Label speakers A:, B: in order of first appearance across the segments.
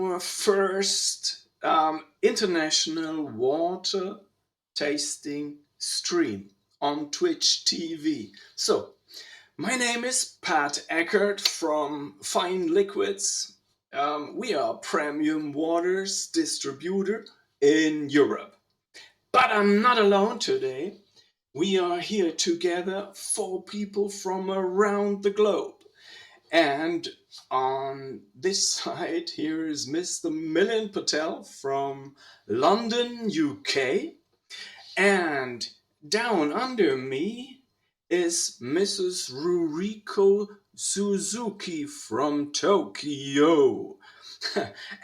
A: our first international water tasting stream on Twitch TV. So, my name is Pat Eckert from Fine Liquids. We are premium waters distributor in Europe. But I'm not alone today. We are here together, four people from around the globe. And on this side, here is Mr. Milin Patel from London, UK. And down under me is Mrs. Ruriko Suzuki from Tokyo.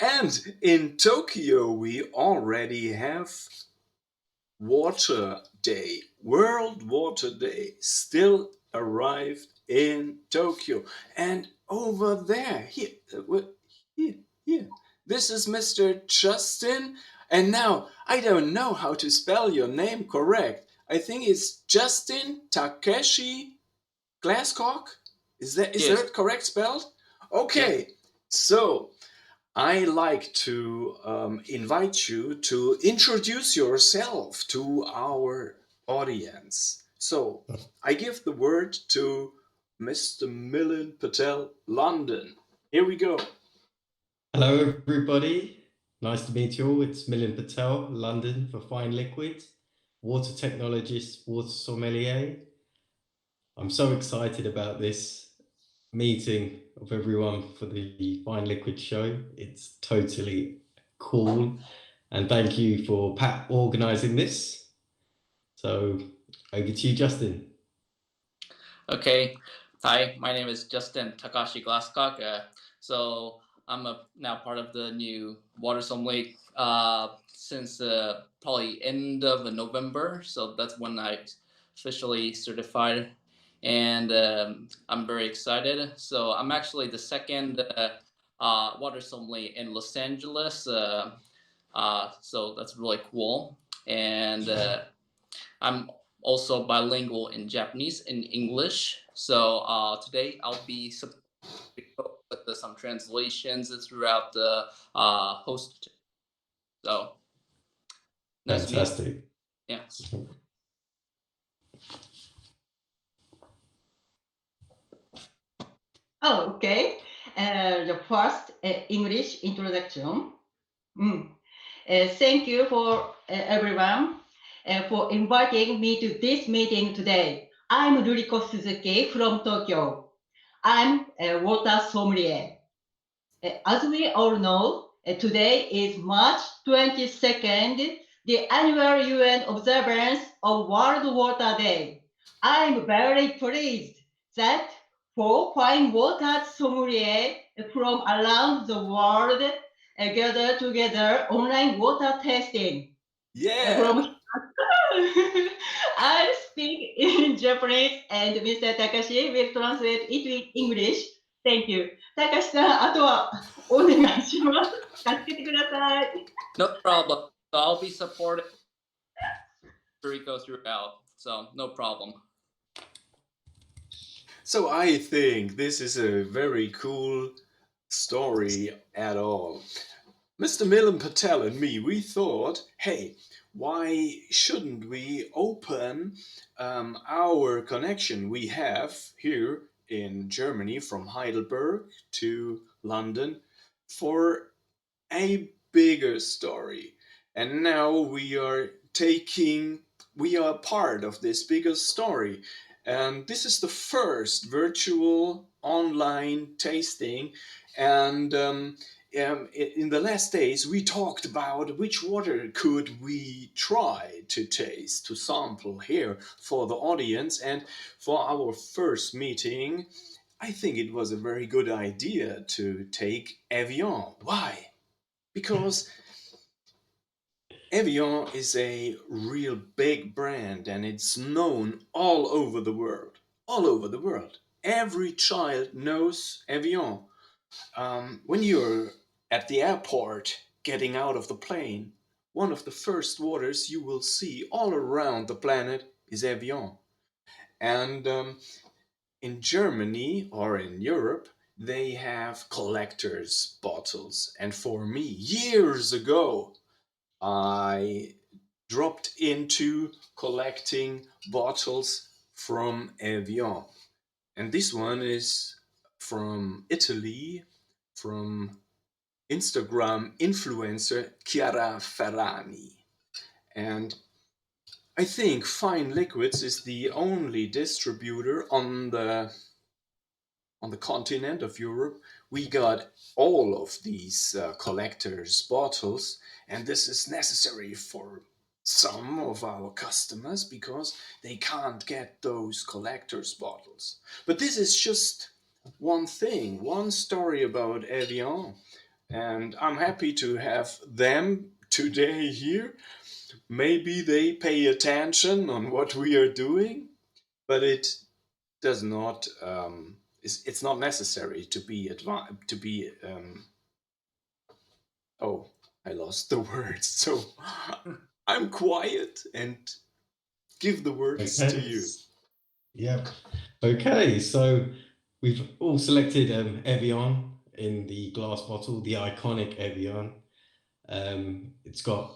A: And in Tokyo, we already have Water Day, World Water Day, still arrived in Tokyo. And over there, here, this is Mr. Justin. And now, I don't know how to spell your name correct. I think it's Justin Takashi Glascock. Is
B: Yes.
A: that correct spelled?
B: Yes.
A: Okay, so I like to invite you to introduce yourself to our audience. So I give the word to Mr. Milin Patel, London. Here we go.
C: Hello, everybody. Nice to meet you all. It's Milin Patel, London, for Fine Liquids, Water Technologist, Water Sommelier. I'm so excited about this meeting of everyone for the Fine Liquid show. It's totally cool. And thank you for Pat organizing this. So over to you, Justin.
B: Okay. Hi, my name is Justin Takashi Glascock. So I'm now part of the new Water Sommelier since probably end of November. So that's when I officially certified, and I'm very excited. So I'm actually the second Water Sommelier in Los Angeles. So that's really cool, and I'm also bilingual in Japanese and English. So today I'll be with some translations throughout the host. So nice to meet you.
C: Fantastic.
B: Yes.
D: Oh, okay. The first English introduction. Thank you for everyone for inviting me to this meeting today. I'm Ruriko Suzuki from Tokyo. I'm a water sommelier. As we all know, today is March 22nd, the annual UN observance of World Water Day. I'm very pleased that four fine water sommeliers from around the world gather together online water tasting.
A: Yeah.
D: From I speak in Japanese and Mr. Takashi will translate it in English. Thank you. たかしさん、あとはお願いします。助けてください。
B: No problem. So I'll be supporting Ruriko throughout. So no problem.
A: So I think this is a very cool story at all. Mr. Milan Patel and me, we thought, hey, why shouldn't we open our connection we have here in Germany from Heidelberg to London for a bigger story? And now we are part of this bigger story. And this is the first virtual online tasting. And in the last days, we talked about which water could we try to taste, to sample here for the audience. And for our first meeting, I think it was a very good idea to take evian. Why? Because evian is a real big brand and it's known all over the world. All over the world. Every child knows evian. When you're at the airport getting out of the plane, one of the first waters you will see all around the planet is evian. And in Germany or in Europe, they have collector's bottles. And for me, years ago, I dropped into collecting bottles from Evian. And this one is from Italy, from Instagram influencer Chiara Ferrani. And I think Fine Liquids is the only distributor on the continent of Europe. We got all of these collectors' bottles, and this is necessary for some of our customers because they can't get those collectors' bottles. But this is just one thing, one story about Evian, and I'm happy to have them today here. Maybe they pay attention on what we are doing, but it does not it's not necessary to be oh, I lost the words, so I'm quiet and give the words to you.
C: Yeah. Okay, so we've all selected Evian in the glass bottle, the iconic Evian. It's got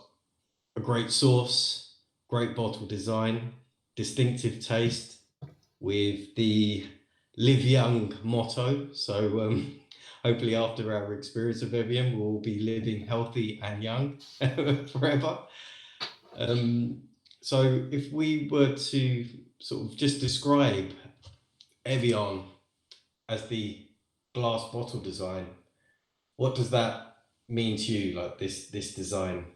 C: a great source, great bottle design, distinctive taste with the live young motto. So hopefully after our experience of Evian, we'll be living healthy and young forever. So if we were to sort of just describe Evian as the glass bottle design, what does that mean to you, like this design?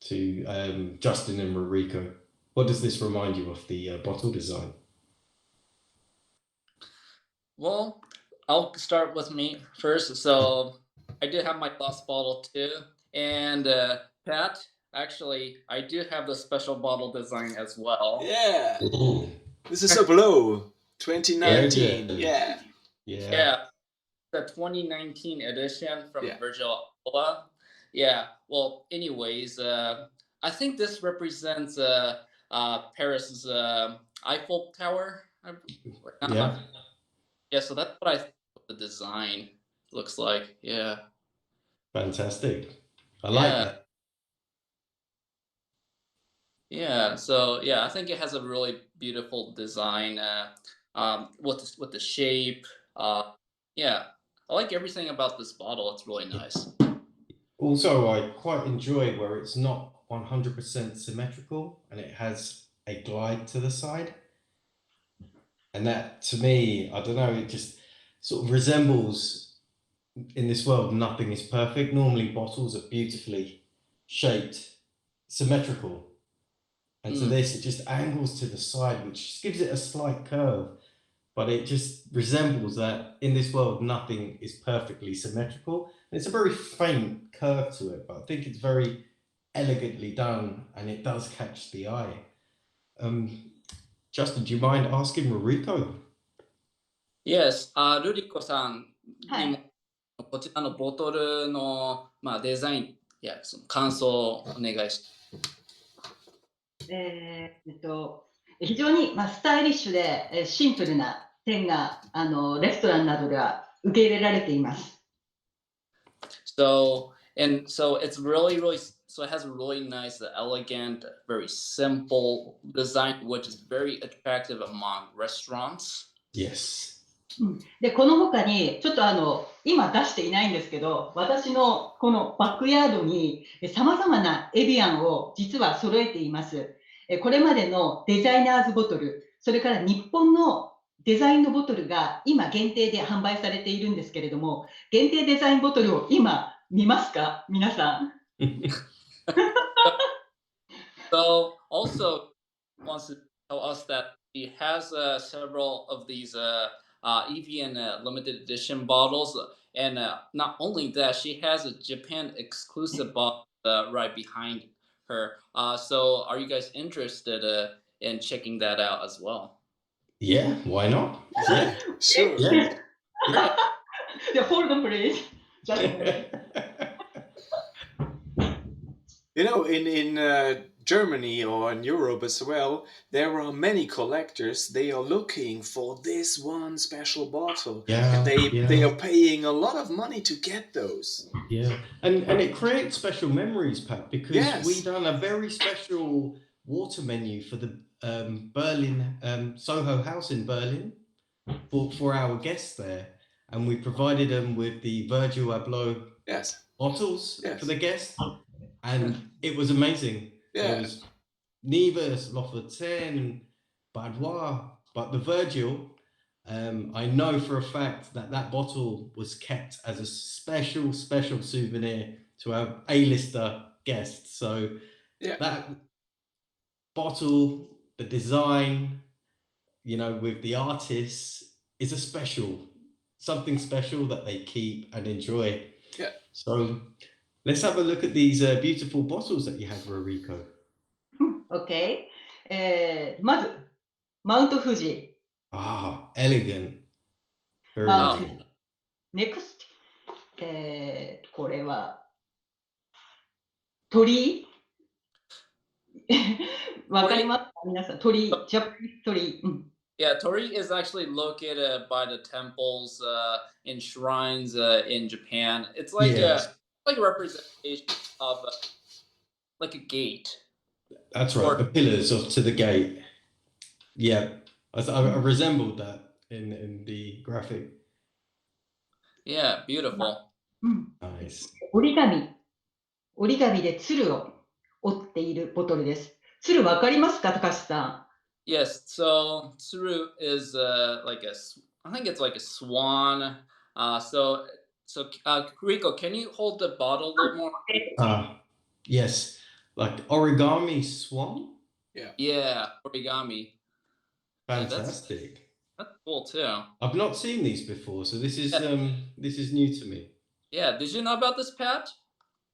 C: To Justin and Ruriko, what does this remind you of, the bottle design?
B: Well, I'll start with me first. So I do have my glass bottle too, and Pat, actually, I do have the special bottle design as well.
A: Yeah,
C: Ooh.
A: this is a blow 2019.
C: Very good.
A: Yeah.
B: Yeah, the 2019 edition from
A: Yeah.
B: Virgil Abloh. Yeah. Well, anyways, I think this represents Paris's Eiffel Tower.
C: Yeah,
B: Yeah. So that's what I think the design looks like. Yeah.
C: fantastic. I
B: Yeah.
C: like that.
B: Yeah. So yeah, I think it has a really beautiful design. With the shape. Yeah. I like everything about this bottle. It's really nice.
C: Also, I quite enjoy where it's not 100% symmetrical and it has a glide to the side. And that, to me, I don't know, it just sort of resembles, in this world, nothing is perfect. Normally, bottles are beautifully shaped, symmetrical. And to this, it just angles to the side, which just gives it a slight curve. But it just resembles that in this world, nothing is perfectly symmetrical. And it's a very faint curve to it, but I think it's very elegantly done and it does catch the eye. Justin, do you mind asking Ruriko?
B: Yes, ルリコさん
D: はい
B: にもこちらのボトルの、デザインやその感想をお願いし
D: 非常に、スタイリッシュでシンプルな点がレストランなどでは受け入れられています。
B: So it's really so it has a really nice, elegant, very simple design, which is very attractive among restaurants.
C: Yes.
D: で、この他に、ちょっと今出していないんですけど、私のこのバックヤードに様々なエビアンを実は揃えています。これまでのデザイナーズボトル、それから日本のデザインのボトルが今限定で販売されているんですけれども、限定デザインボトルを今見ますか、皆さん。
B: So also wants to tell us that he has several of these evian limited edition bottles, and not only that, she has a Japan exclusive bottle right behind her. So are you guys interested in checking that out as well?
C: Yeah, why not?
A: Yeah, sure.
C: Yeah.
D: Hold on, please. Just a minute.
A: You know, in Germany or in Europe as well, there are many collectors. They are looking for this one special bottle, and they are paying a lot of money to get those.
C: Yeah, and it creates special memories, Pat, because we done a very special water menu for the Berlin Soho House in Berlin for our guests there, and we provided them with the Virgil Abloh bottles for the guests, and it was amazing. There was Nevis, Lofoten, Badois, but the Virgil, I know for a fact that that bottle was kept as a special souvenir to our A-lister guests. So that bottle, the design, you know, with the artists is something special that they keep and enjoy.
A: Yeah.
C: So let's have a look at these beautiful bottles that you have, Ruriko.
D: Okay. まず、マウント富士。
C: Ah, elegant. Very
B: Wow.
D: Next. これは、鳥居わかりますか皆さん、鳥居、ジャパニーズ鳥居。
B: Yeah, Torii is actually located by the temples and shrines in Japan. It's like a representation of like a gate.
C: That's right, the pillars to the gate. Yeah, I resembled that in the graphic.
B: Yeah, beautiful.
C: Nice.
D: 折り紙で鶴を折っているボトルです。鶴わかりますか、高橋さん。
B: Yes, so tsuru is like I think it's like a swan. So Riko, can you hold the bottle a little more?
C: Yes, like origami swan.
B: Yeah, origami.
C: Fantastic.
B: That's cool too.
C: I've not seen these before, so this is new to me.
B: Yeah, did you know about this, Pat?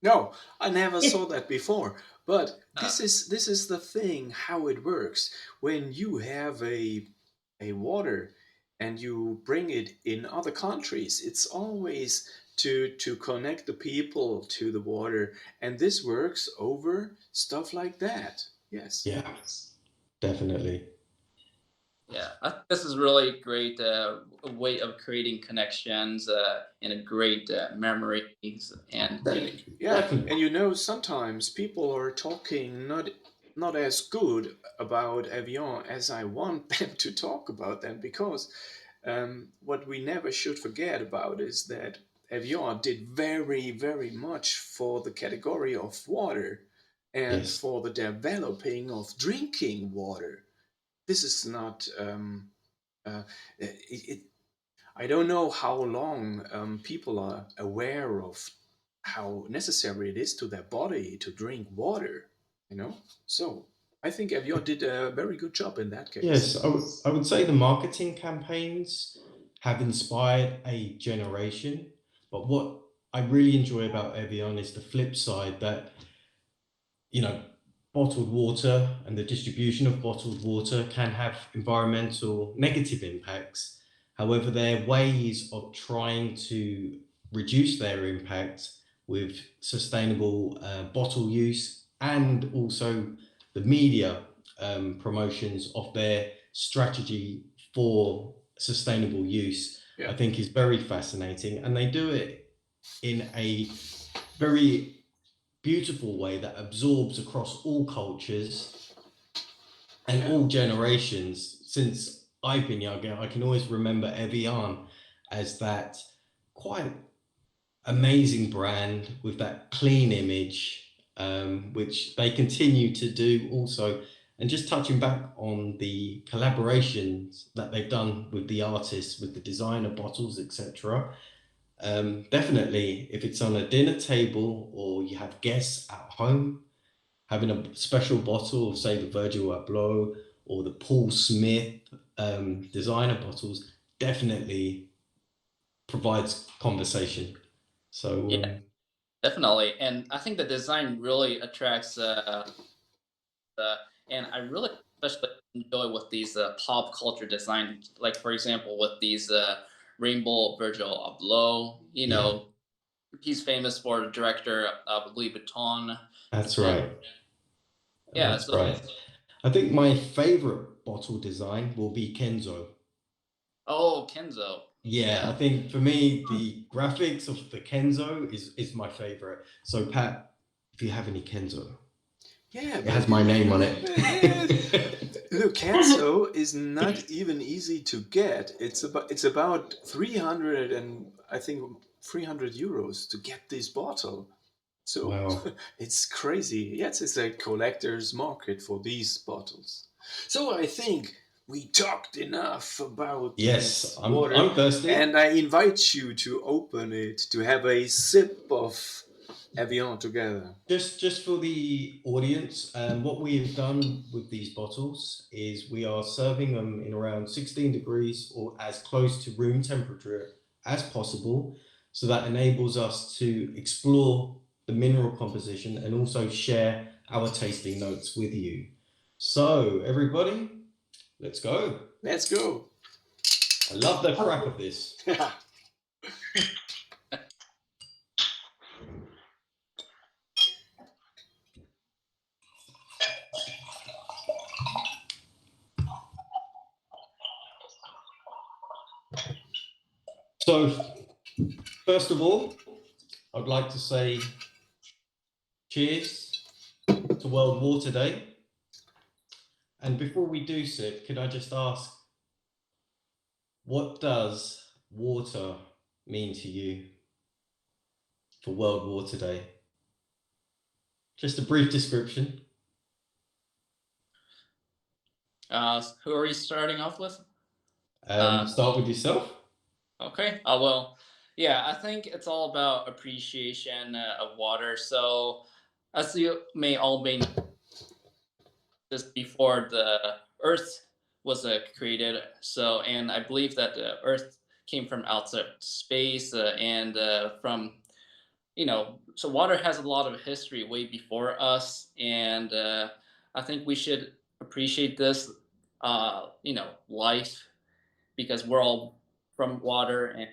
A: No, I never saw that before. But this is the thing how it works when you have a water and you bring it in other countries. It's always to connect the people to the water, and this works over stuff like that. Yes.
C: Yeah, definitely.
B: Yeah, I think this is really great way of creating connections and a great memories and
A: and you know sometimes people are talking not as good about Evian as I want them to talk about them, because what we never should forget about is that Evian did very, very much for the category of water and for the developing of drinking water. This is not. I don't know how long people are aware of how necessary it is to their body to drink water. You know, so I think Evian did a very good job in that case.
C: Yes, I would say the marketing campaigns have inspired a generation. But what I really enjoy about Evian is the flip side, that, you know, bottled water and the distribution of bottled water can have environmental negative impacts. However, there are ways of trying to reduce their impact with sustainable bottle use, and also the media promotions of their strategy for sustainable use. I think is very fascinating, and they do it in a very beautiful way that absorbs across all cultures and all generations. Since I've been young, I can always remember Evian as that quite amazing brand with that clean image, which they continue to do also. And just touching back on the collaborations that they've done with the artists, with the designer bottles, etc. Definitely, if it's on a dinner table or you have guests at home, having a special bottle of, say, the Virgil Abloh or the Paul Smith designer bottles definitely provides conversation. So
B: yeah, definitely, and I think the design really attracts. And I really especially enjoy with these pop culture designs, like for example with these Rainbow Virgil Abloh. You know, he's famous for the director of Louis Vuitton.
C: That's right.
B: Yeah,
C: That's
B: so
C: right. I think my favorite bottle design will be Kenzo.
B: oh, Kenzo.
C: Yeah, I think for me, the graphics of the Kenzo is my favorite. So Pat, if you have any Kenzo,
A: Yeah,
C: it
A: but
C: has my name on
A: yeah,
C: it.
A: look, Kenzo is not even easy to get. It's about 300 and I think 300 euros to get this bottle. So
C: Wow.
A: it's crazy. Yes, it's a collector's market for these bottles. So I think we talked enough about
C: Yes,
A: this
C: I'm
A: water,
C: thirsty.
A: and I invite you to open it to have a sip of Evian together.
C: Just for the audience, what we have done with these bottles is we are serving them in around 16 degrees or as close to room temperature as possible. So that enables us to explore the mineral composition and also share our tasting notes with you. So everybody, let's go.
A: Let's go.
C: I love the crack of this. So first of all, I'd like to say cheers to World Water Day. And before we do sip, could I just ask, what does water mean to you for World Water Day? Just a brief description.
B: Who are you starting off with?
C: Start with yourself.
B: Okay. Well, yeah, I think it's all about appreciation of water. So, as you may all be just before the Earth was created. So, and I believe that the Earth came from outside space and from so water has a lot of history way before us, and I think we should appreciate this, life because we're all from water, and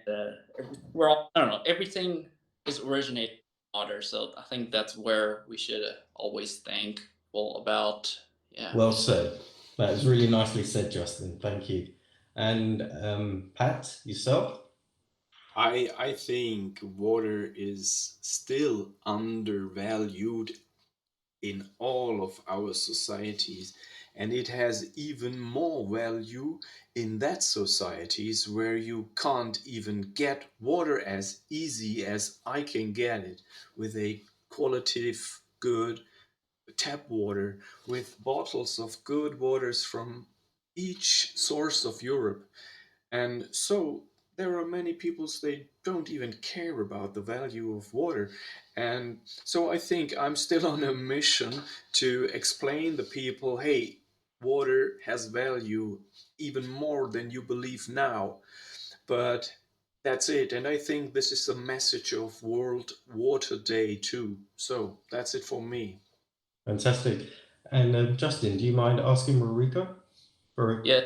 B: we're all I don't know everything is originated from water. So I think that's where we should always thankful about. Yeah.
C: Well said. That is really nicely said, Justin. Thank you. And Pat, yourself?
A: I think water is still undervalued in all of our societies, and it has even more value in that societies where you can't even get water as easy as I can get it with a qualitative good tap water, with bottles of good waters from each source of Europe. And so there are many people they don't even care about the value of water. And so I think I'm still on a mission to explain the people, hey, water has value even more than you believe now. But that's it. And I think this is the message of World Water Day too. So that's it for me.
C: Fantastic. And Justin, do you mind asking Ruriko?
B: いや、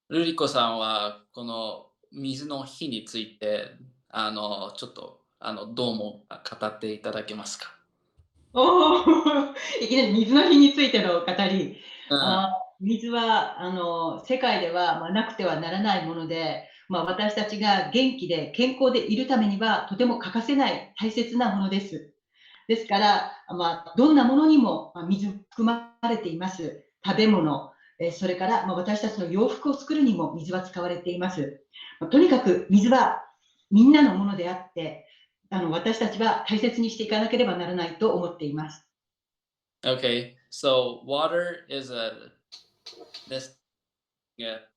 B: ルリコさんはこの水の日についてちょっとどうも語っていただけますか。
D: おーいきなり水の日についての語り。
B: うん。
D: 水は世界では、なくてはならないもので、私たちが元気で健康でいるためにはとても欠かせない大切なものです。ですから、どんなものにも水含まれています。食べ物、それから私たちの洋服を作るにも水は使われています。とにかく水はみんなのものであって、私たちは大切にしていかなければならないと思っています。
B: Okay, so water is this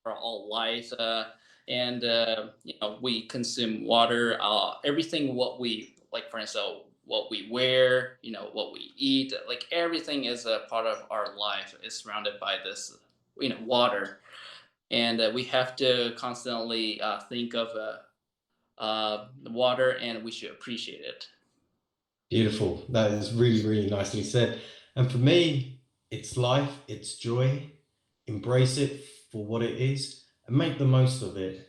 B: for all life, and we consume water. Everything what we like, for instance, what we wear, what we eat, like everything is a part of our life is surrounded by this, water, and we have to constantly think of the water, and we should appreciate it.
C: Beautiful. That is really, really nicely said. And for me, it's life, it's joy. Embrace it for what it is and make the most of it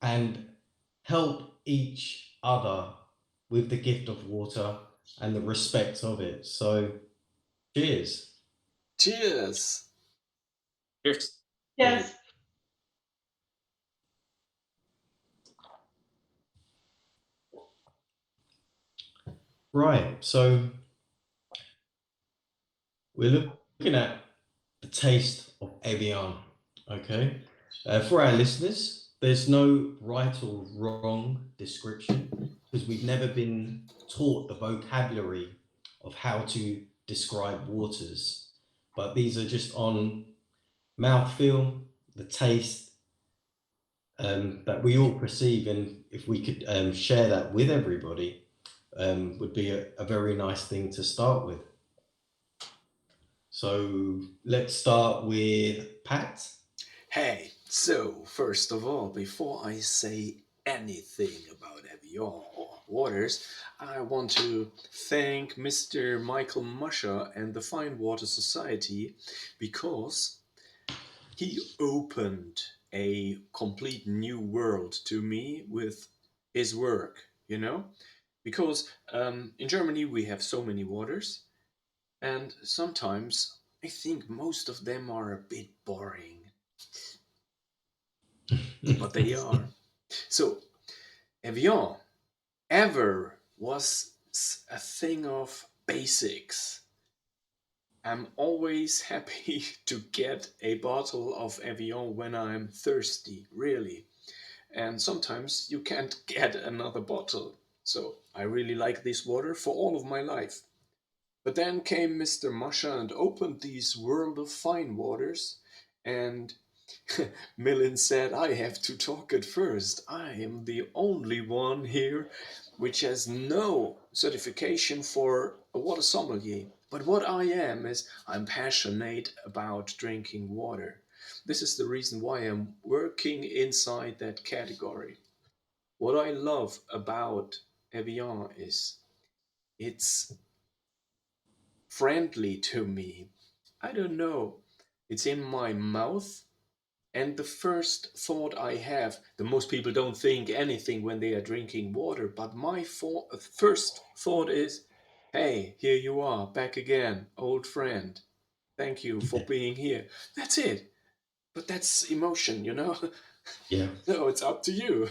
C: and help each other with the gift of water and the respect of it. So, cheers.
A: Cheers.
B: Cheers.
D: Yes.
C: Right, so we're looking at the taste of evian. Okay, for our listeners, there's no right or wrong description because we've never been taught the vocabulary of how to describe waters. But these are just on mouthfeel, the taste that we all perceive, and if we could share that with everybody, would be a very nice thing to start with. So let's start with Pat.
A: Hey, so first of all, before I say anything about Evian or waters, I want to thank Mr. Michael Musher and the Fine Water Society because he opened a complete new world to me with his work, you know? Because in Germany we have so many waters, and sometimes I think most of them are a bit boring, but they are. So, Evian ever was a thing of basics. I'm always happy to get a bottle of Evian when I'm thirsty, really. And sometimes you can't get another bottle. So I really like this water for all of my life. But then came Mr. Masha and opened these world of fine waters, and Milin said, I have to talk at first. I am the only one here which has no certification for a water sommelier. But what I am is I'm passionate about drinking water. This is the reason why I'm working inside that category. What I love about Evian is it's friendly to me. I don't know. It's in my mouth. And the first thought I have, the most people don't think anything when they are drinking water, but my first thought is, hey, here you are, back again, old friend. Thank you for being here. That's it. But that's emotion, you know?
C: Yeah.
A: So it's up to you.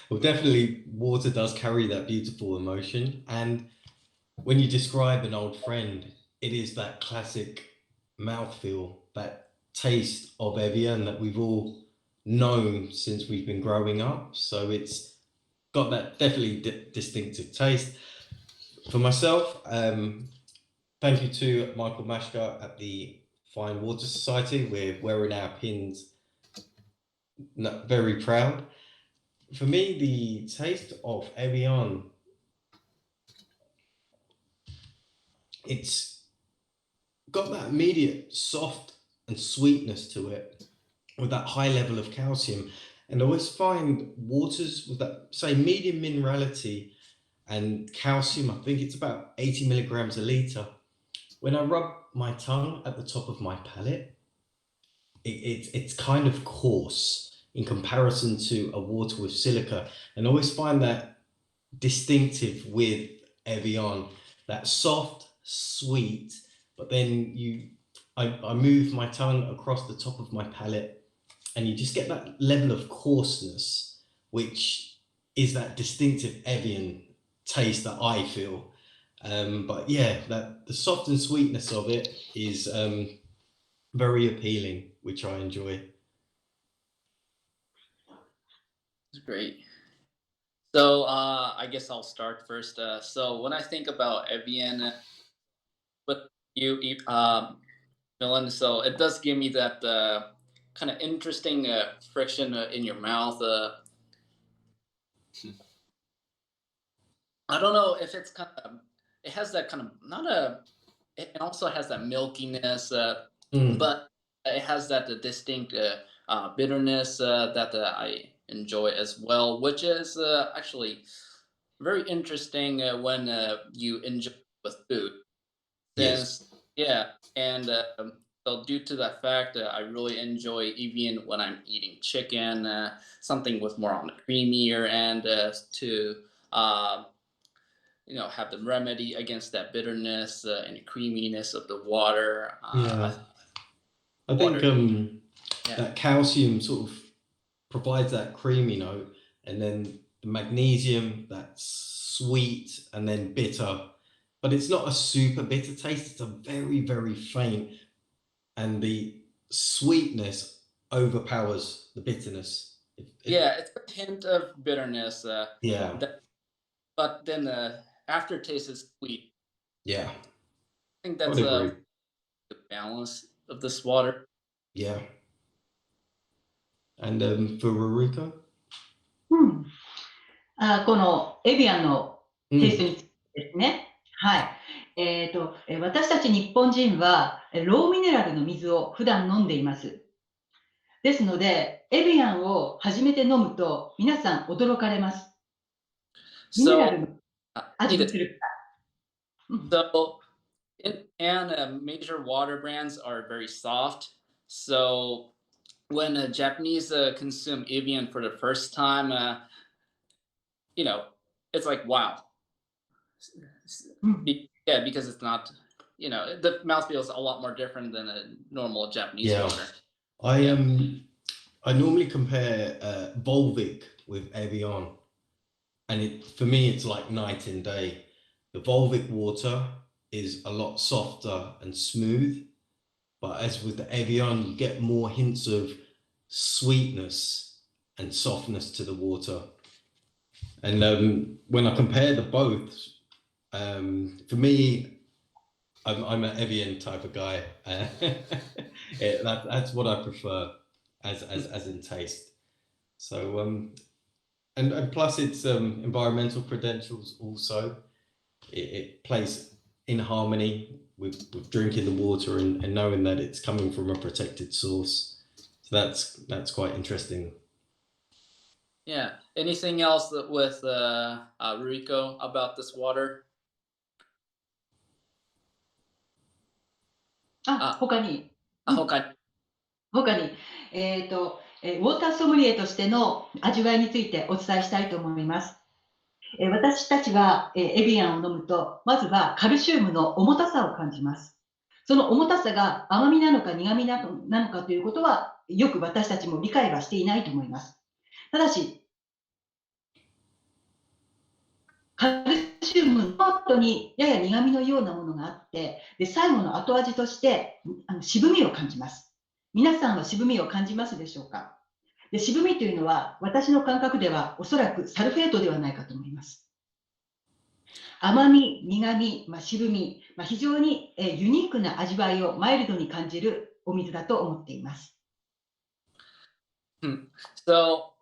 C: Well, definitely water does carry that beautiful emotion. And when you describe an old friend, it is that classic mouthfeel, that taste of Evian that we've all known since we've been growing up. So it's got that definitely distinctive taste. For myself, thank you to Michael Mashka at the Fine Water Society. We're wearing our pins, very proud. For me, the taste of Evian, it's got that immediate soft and sweetness to it with that high level of calcium. And I always find waters with that, say, medium minerality and calcium, I think it's about 80 milligrams a litre. When I rub my tongue at the top of my palate, it's kind of coarse in comparison to a water with silica. And I always find that distinctive with Evian, that soft, sweet, but then I move my tongue across the top of my palate and you just get that level of coarseness, which is that distinctive Evian taste that I feel. But yeah, that the soft and sweetness of it is very appealing, which I enjoy.
B: It's great. So I guess I'll start first. So when I think about Evian, with Milin, so it does give me that kind of interesting friction in your mouth. I don't know if it's kind of, it has that kind of, not a, it also has that milkiness,
C: Mm,
B: but it has that distinct bitterness that I enjoy as well, which is actually very interesting when you enjoy with food.
C: yes.
B: Since, yeah, and so due to that fact, I really enjoy even when I'm eating chicken, something with more on the creamier and to uh, have the remedy against that bitterness and creaminess of the water.
C: Yeah. I think
B: Water. Yeah.
C: that calcium sort of provides that creamy note, and then the magnesium, that's sweet and then bitter, but it's not a super bitter taste. It's a very, very faint, and the sweetness overpowers the bitterness.
B: Yeah, it's a hint of bitterness.
C: Yeah,
B: But then the aftertaste is sweet.
C: yeah,
B: I think
C: I would
B: that's
C: agree.
B: the balance of this water.
C: Yeah. And for Ruriko?
D: うん、このエビアンのテイストについてですね。はい。私たち日本人はローミネラルの水を普段飲んでいます。ですので、エビアンを初めて飲むと皆さん驚かれます。ミネラル
B: So,
D: の味がするから。
B: so major water brands are very soft. So when a Japanese consume evian for the first time, it's like wow. Yeah, because it's not, the mouthfeel is a lot more different than a normal Japanese water.
C: I normally compare Volvic with Evian, and for me it's like night and day. The Volvic water is a lot softer and smooth, but as with the Evian, you get more hints of sweetness and softness to the water. And when I compare the both, for me, I'm an Evian type of guy. That's what I prefer as in taste. So and plus its environmental credentials also. It plays in harmony with drinking the water and knowing that it's coming from a protected source. So that's quite interesting.
B: Yeah. Anything else with Ruriko about this water?
D: 他に。
B: 他に。
D: ウォーターソムリエとしての味わいについてお伝えしたいと思います。私たちはエビアンを飲むと、まずはカルシウムの重たさを感じます。その重たさが甘みなのか苦みなのかということは、よく私たちも理解はしていないと思います。ただし、カルシウムの後にやや苦みのようなものがあって、で最後の後味として渋みを感じます。皆さんは渋みを感じますでしょうか？で渋みというのは私の感覚ではおそらくサルフェートではないかと思います。甘み、苦み、渋み、非常にユニークな味わいをマイルドに感じるお水だと思っています。
B: So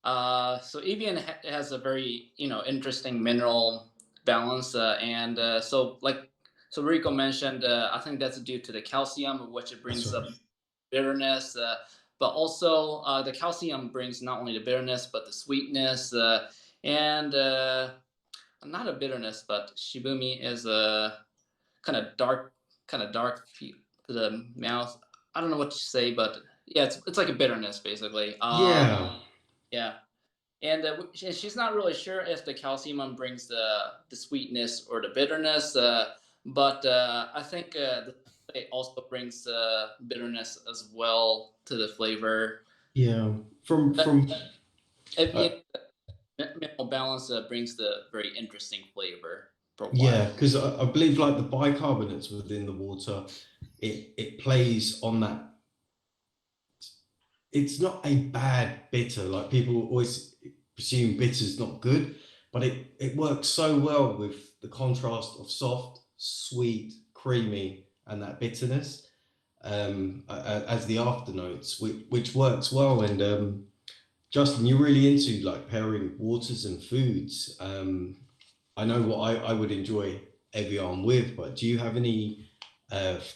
B: evian has a very interesting mineral balance, and so Ruriko mentioned, I think that's due to the calcium, which it brings up bitterness, but also the calcium brings not only the bitterness but the sweetness, and not a bitterness, but shibumi is a kind of dark feel to the mouth. I don't know what to say, but yeah, it's like a bitterness basically. Yeah. And she's not really sure if the calcium brings the sweetness or the bitterness, but I think it also brings bitterness as well to the flavor.
C: Yeah,
B: Mineral balance brings the very interesting flavor.
C: Yeah, because I believe like the bicarbonates within the water, it plays on that. It's not a bad bitter, like people always presume bitter is not good, but it works so well with the contrast of soft, sweet, creamy, and that bitterness as the afternotes, which works well. And Justin, you're really into like pairing waters and foods. I know what I would enjoy Evian with, but do you have any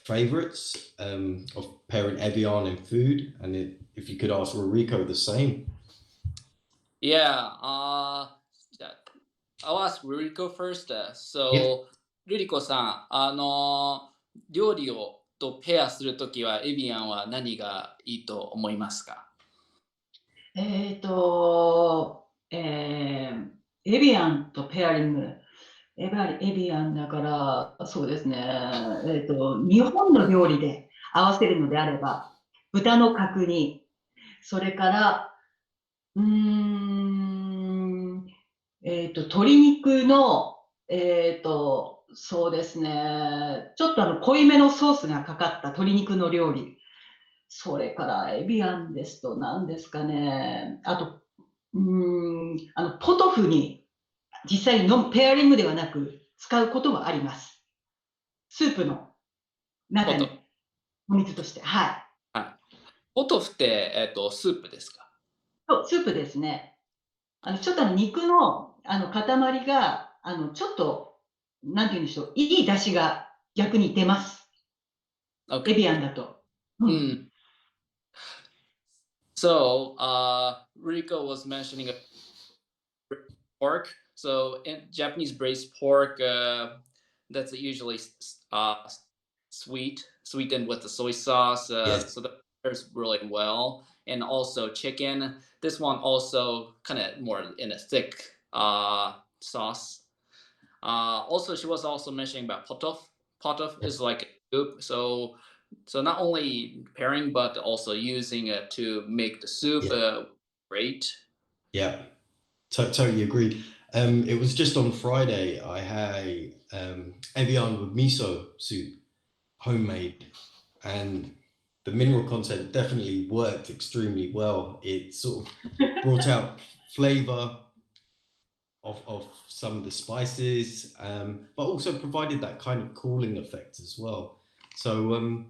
C: favorites of pairing Evian and food? And if you could ask Ruriko the same.
B: Yeah, I'll ask Ruriko first. So, Ruriko さん、料理をとペアするときはエビアンは何がいいと思いますか？
D: エビアンとペアリング。エビアンだから、そうですね。日本の料理で合わせるのであれば、豚の角煮、それから、鶏肉の、そうですね。ちょっと濃いめのソースがかかった鶏肉の料理。それからエビアンですと何ですかね。あと、ポトフに実際にペアリングではなく使うことはあります。スープの中に、
B: ポトフ。
D: お水として。はい。
B: はい。ポトフって、スープですか？
D: そう、スープですね。ちょっと肉の、塊が、ちょっと、なんて言うんでしょう。いい出汁が逆に出ます。エ
B: Okay.
D: ビアンだと。うん。
B: Mm. So, Ruriko was mentioning pork. So, in Japanese braised pork, that's usually sweetened with the soy sauce.
C: Yes.
B: So that pairs really well. And also chicken. This one also kind of more in a thick sauce. Also, she was also mentioning about potof. Potof is like a soup. So not only pairing, but also using it to make the soup
C: Yeah.
B: great.
C: Yeah. Totally agree. It was just on Friday I had evian with miso soup, homemade, and the mineral content definitely worked extremely well. It sort of brought out flavor of some of the spices, but also provided that kind of cooling effect as well. So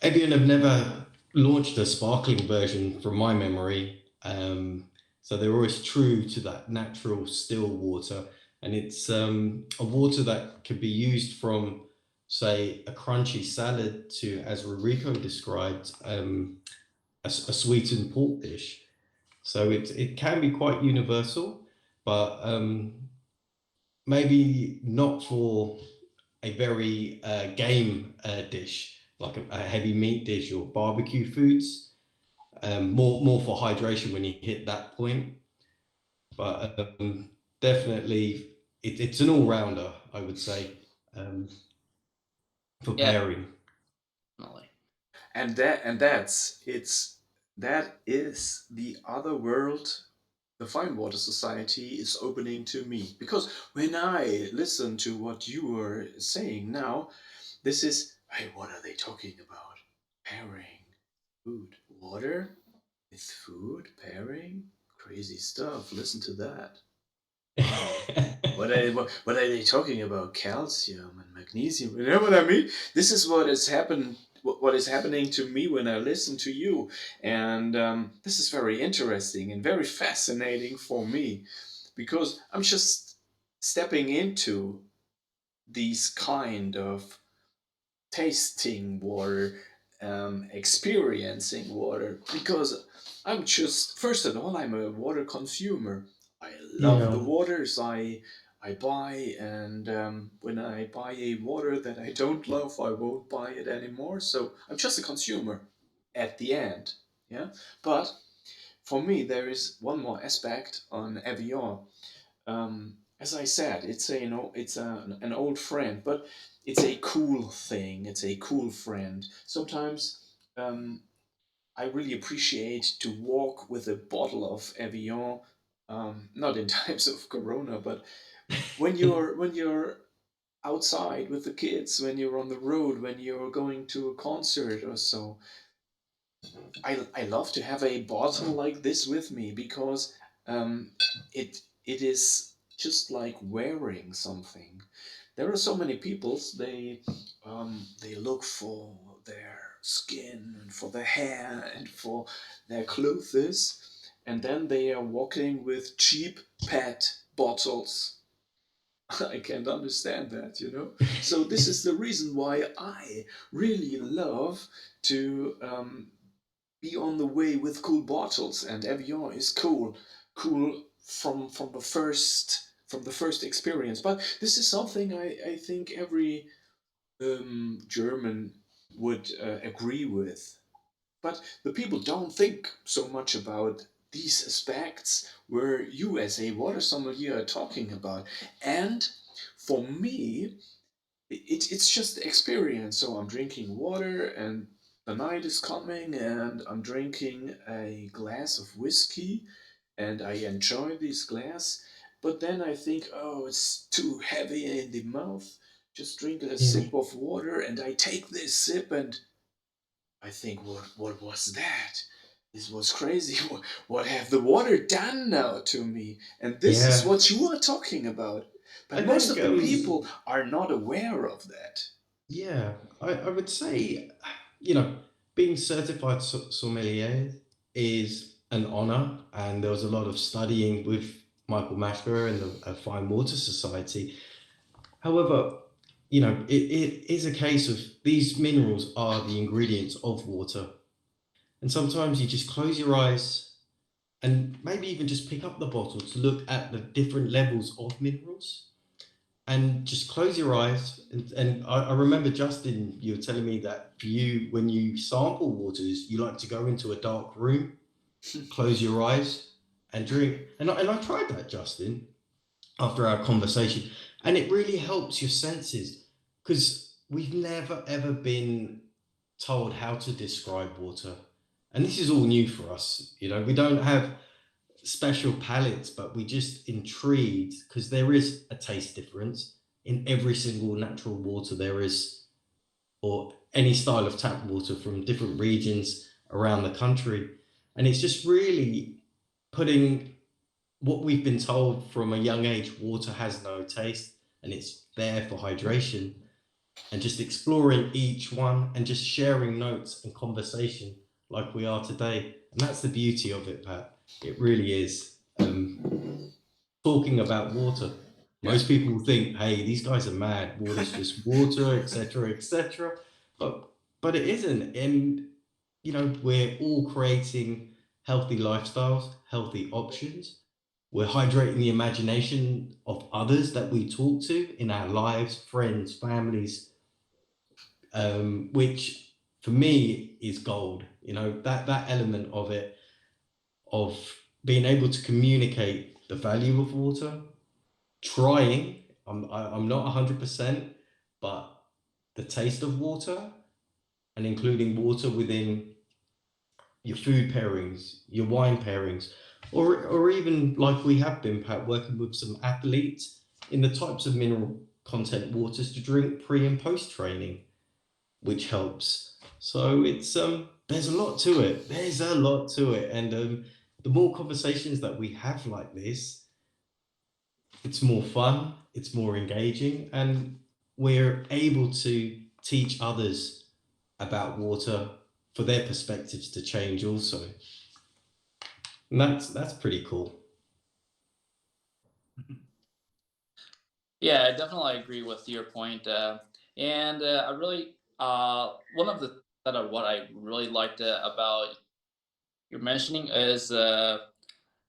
C: Evian have never launched a sparkling version from my memory. So they're always true to that natural still water. And it's a water that can be used from, say, a crunchy salad to, as Ruriko described, a sweetened pork dish. So it can be quite universal, but maybe not for a very game dish, like a heavy meat dish or barbecue foods. More for hydration when you hit that point. But definitely, it's an all rounder, I would say, for
B: Yeah,
C: pairing.
B: definitely.
A: That is the other world the Fine Water Society is opening to me. Because when I listen to what you were saying now, this is, hey, what are they talking about? Pairing food, water with food, pairing, crazy stuff. Listen to that. Wow. What are they talking about? Calcium and magnesium. You know what I mean? This is what has happened. What is happening to me when I listen to you, and this is very interesting and very fascinating for me, because I'm just stepping into these kind of tasting water, experiencing water, because I'm just, first of all, I'm a water consumer. I love the
C: Yeah.
A: waters I buy, and when I buy a water that I don't love, I won't buy it anymore. So I'm just a consumer at the end. Yeah, but for me, there is one more aspect on Evian. As I said, it's a, it's an old friend, but it's a cool thing. It's a cool friend. Sometimes um, I really appreciate to walk with a bottle of Evian, not in times of Corona, but when you're outside with the kids, when you're on the road, when you're going to a concert or so. I love to have a bottle like this with me, because um, it is just like wearing something. There are so many people, they look for their skin and for their hair and for their clothes, and then they are walking with cheap pet bottles. I can't understand that, you know. So this is the reason why I really love to be on the way with cool bottles, and Evian is cool from the first experience. But this is something I think every German would agree with. But the people don't think so much about these aspects where you as a water sommelier are talking about. And for me, it's just experience. So I'm drinking water and the night is coming and I'm drinking a glass of whiskey and I enjoy this glass. But then I think, oh, it's too heavy in the mouth. Just drink a
C: Yeah.
A: sip of water and I take this sip and I think, what was that? This was crazy. What have the water done now to me? And this is
C: Yeah.
A: what you are talking about.
C: I
A: But most
C: think
A: of the people are not aware of that.
C: yeah, I would say, being certified sommelier is an honor, and there was a lot of studying with Michael Mashker and the Fine Water Society. However, it is a case of these minerals are the ingredients of water. And sometimes you just close your eyes and maybe even just pick up the bottle to look at the different levels of minerals and just close your eyes. And I remember, Justin, you were telling me that for you, when you sample waters, you like to go into a dark room, close your eyes and drink. And I tried that, Justin, after our conversation. And it really helps your senses because we've never, ever been told how to describe water. And this is all new for us. We don't have special palates, but we just intrigued because there is a taste difference in every single natural water there is, or any style of tap water from different regions around the country. And it's just really putting what we've been told from a young age, water has no taste and it's there for hydration, and just exploring each one and just sharing notes and conversation like we are today. And that's the beauty of it, Pat. It really is. Talking about water. Most people think, hey, these guys are mad. Water's just water, etc., etc. But it isn't. And we're all creating healthy lifestyles, healthy options. We're hydrating the imagination of others that we talk to in our lives, friends, families, which for me is gold. That element of it, of being able to communicate the value of water, trying. I'm not 100%, but the taste of water and including water within your food pairings, your wine pairings, or even like we have been, Pat, working with some athletes in the types of mineral content waters to drink pre and post training, which helps. So it's there's a lot to it. There's a lot to it, and the more conversations that we have like this, it's more fun, it's more engaging, and we're able to teach others about water for their perspectives to change also. And that's pretty cool.
B: Yeah, I definitely agree with your point. And I really, one of the that what I really liked about your mentioning is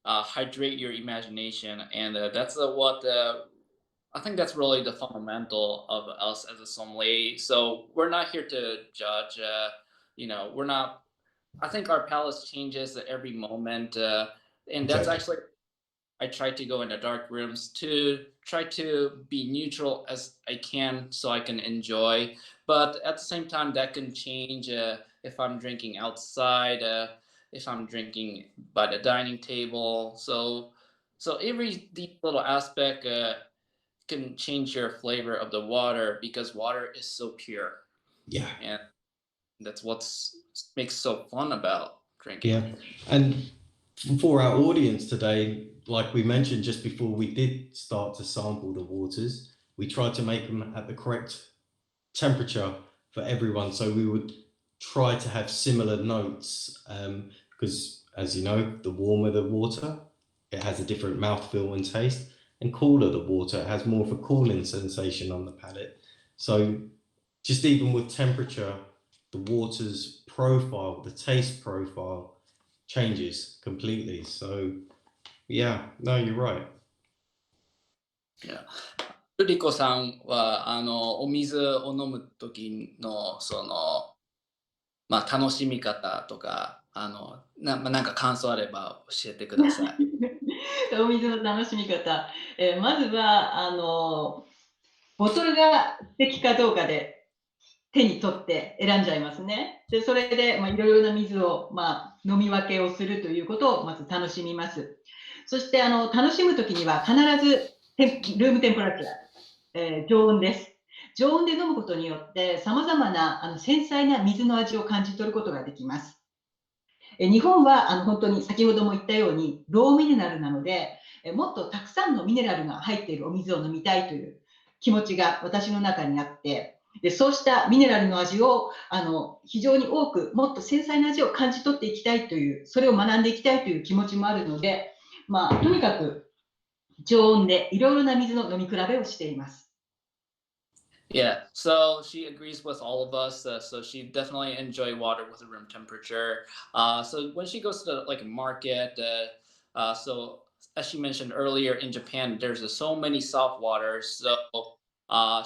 B: hydrate your imagination, and that's what I think that's really the fundamental of us as a sommelier. So we're not here to judge. We're not. I think our palate changes at every moment, and that's
C: Exactly.
B: actually I try to go into dark rooms to try to be neutral as I can so I can enjoy. But at the same time, that can change if I'm drinking outside, if I'm drinking by the dining table. So every deep little aspect can change your flavor of the water because water is so pure,
C: Yeah.
B: and that's what's makes so fun about drinking.
C: Yeah. And for our audience today, like we mentioned just before we did start to sample the waters, we tried to make them at the correct temperature for everyone. So we would try to have similar notes because, as you know, the warmer the water, it has a different mouthfeel and taste, and cooler the water, it has more of a cooling sensation on the palate. So just even with temperature, the water's profile, the taste profile changes completely. So yeah, no, you're right.
B: Yeah. ルリコさんはお水を飲む時の楽しみ方とかなんか感想あれば教えてください。
D: お水の楽しみ方。まずは、ボトルが素敵かどうかで手に取って選んじゃいますね。で、それで、いろいろな水を、飲み分けをするということをまず楽しみます。そして、楽しむときには必ずルームテンプラチュラ、常温です。常温で飲むことによって、様々な繊細な水の味を感じ取ることができます。日本は本当に先ほども言ったようにローミネラルなので、もっとたくさんのミネラルが入っているお水を飲みたいという気持ちが私の中にあって、でそうしたミネラルの味を非常に多く、もっと繊細な味を感じ取っていきたいという、それを学んでいきたいという気持ちもあるので、とにかく常温でいろいろな水の飲み比べをしています。
B: Yeah, so she agrees with all of us. So she definitely enjoy water with room temperature. So when she goes to like a market, so as she mentioned earlier, in Japan, there's so many soft waters. So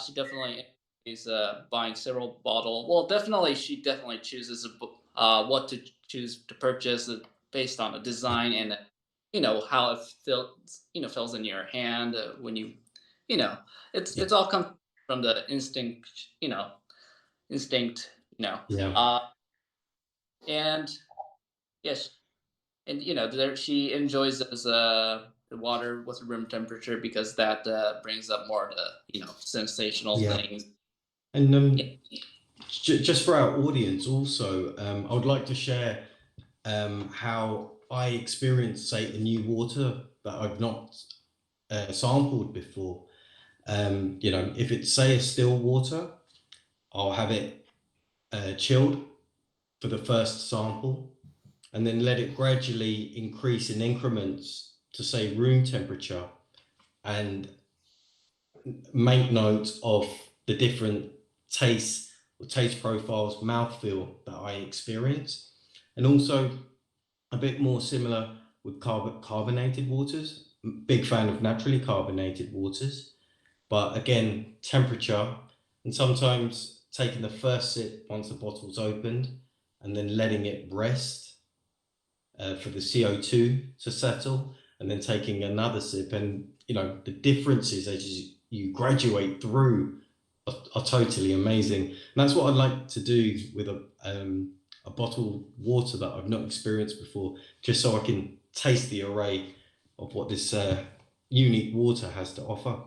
B: she definitely is buying several bottle. Well, definitely she definitely chooses what to choose to purchase based on the design and how it feels feels in your hand when you know
C: Yeah.
B: it's all comes from the instinct, instinct,
C: Yeah.
B: and yes, and there she enjoys those the water with room temperature because that brings up more of the sensational
C: Yeah.
B: things.
C: And
B: Yeah.
C: just for our audience also, I would like to share how I experienced, say, a new water that I've not sampled before. If it's, say, a still water, I'll have it chilled for the first sample and then let it gradually increase in increments to, say, room temperature, and make note of the different tastes or taste profiles, mouthfeel that I experience. And also a bit more similar with carbonated waters. Big fan of naturally carbonated waters, but again, temperature, and sometimes taking the first sip once the bottle's opened and then letting it rest for the CO2 to settle, and then taking another sip. And the differences as you graduate through are totally amazing. And that's what I'd like to do with a bottled water that I've not experienced before, just so I can taste the array of what this unique water has to offer.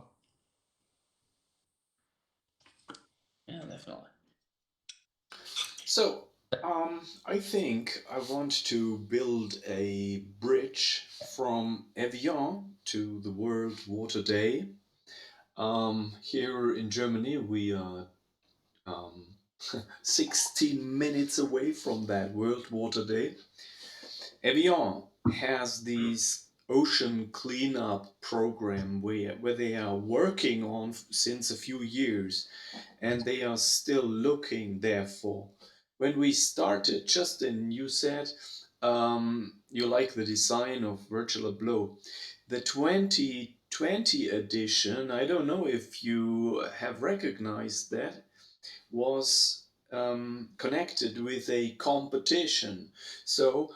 B: Yeah, definitely.
A: So, I think I want to build a bridge from Evian to the Worldwaterday. Here in Germany, we are um, 16 minutes away from that Worldwaterday. Evian has these ocean cleanup program where they are working on since a few years, and they are still looking therefore. When we started, Justin, you said you like the design of Virtual Blow. The 2020 edition, I don't know if you have recognized that, was connected with a competition. So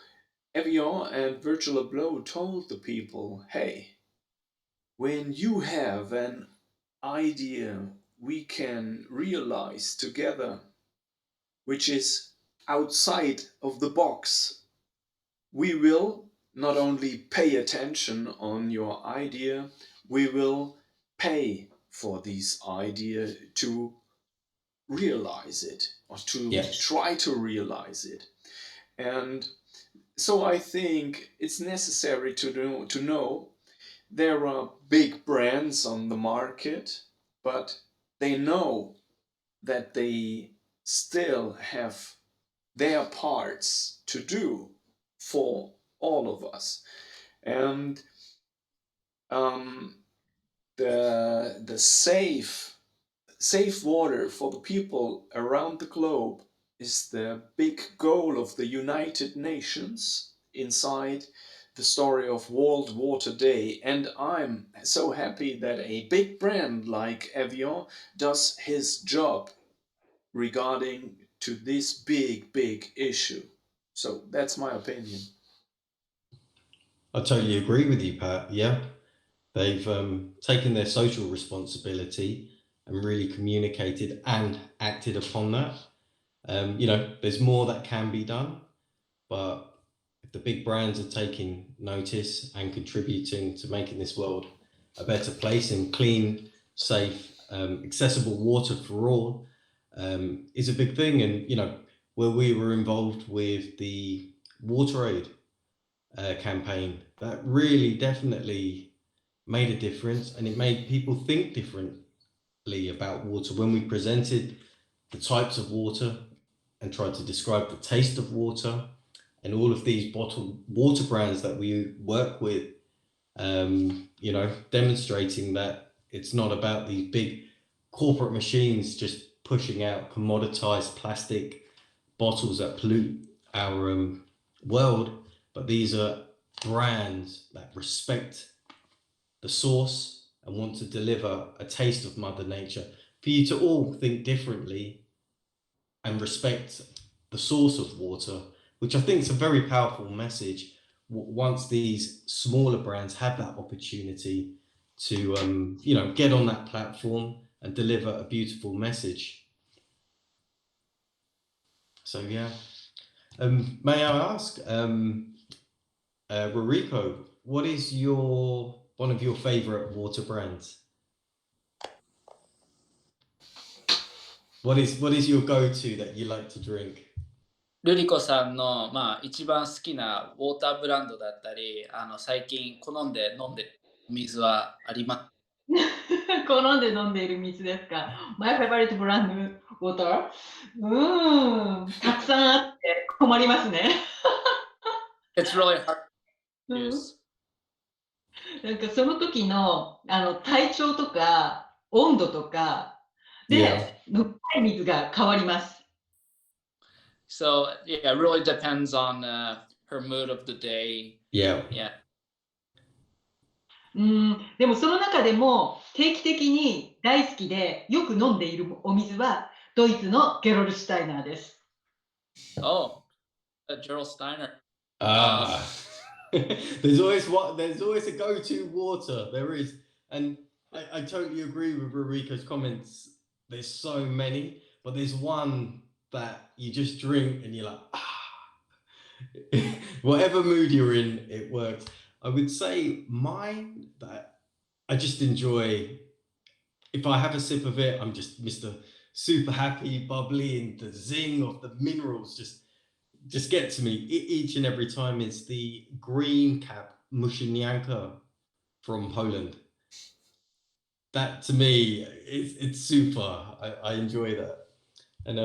A: Evian and Virtual Blow told the people, hey, when you have an idea we can realize together, which is outside of the box, we will not only pay attention on your idea, we will pay for this idea to realize it or to
C: Yes.
A: try to realize it. And so I think it's necessary to know there are big brands on the market, but they know that they still have their parts to do for all of us. And um, the safe water for the people around the globe is the big goal of the United Nations inside the story of Worldwaterday. And I'm so happy that a big brand like Evian does his job regarding to this big issue. So that's my opinion.
C: I totally agree with you, Pat. Yeah, they've taken their social responsibility and really communicated and acted upon that. There's more that can be done, but if the big brands are taking notice and contributing to making this world a better place and clean, safe, accessible water for all, is a big thing. And where we were involved with the WaterAid campaign, that really definitely made a difference, and it made people think differently about water when we presented the types of water and tried to describe the taste of water, and all of these bottled water brands that we work with, demonstrating that it's not about these big corporate machines just pushing out commoditized plastic bottles that pollute our world, but these are brands that respect the source and want to deliver a taste of Mother Nature. For you to all think differently and respect the source of water, which I think is a very powerful message. Once these smaller brands have that opportunity to, get on that platform and deliver a beautiful message. So yeah, may I ask, Ruriko, what is one of your favorite water brands? What is your go-to that you like to drink?
B: ルリコさんの、一番好きなウォーターブランドだったり、最近好んで飲んでる水はあります。
D: 好んで飲んでいる水ですか？ My favorite brand water? たくさんあって困りますね。
B: It's really hard to
D: うん
B: choose.
D: なんかその時の体調とか温度とか
C: Yeah,
D: で飲みたい水が変わります。
B: So yeah, it really depends on her mood of the day.
C: yeah.
B: Yeah.
D: でもその中でも定期的に大好きでよく飲んでいるお水はドイツのゲロルシュタイナーです。
B: Oh, Gerald Steiner.
C: Ah, there's always a go-to water. There is, and I totally agree with Ruriko's comments. There's so many, but there's one that you just drink and you're like, whatever mood you're in, it works. I would say mine that I just enjoy. If I have a sip of it, I'm just Mr. Super happy, bubbly, and the zing of the minerals just get to me each and every time. Is the green cap Mushinyanka from Poland. That to me, it's super. I enjoy that. And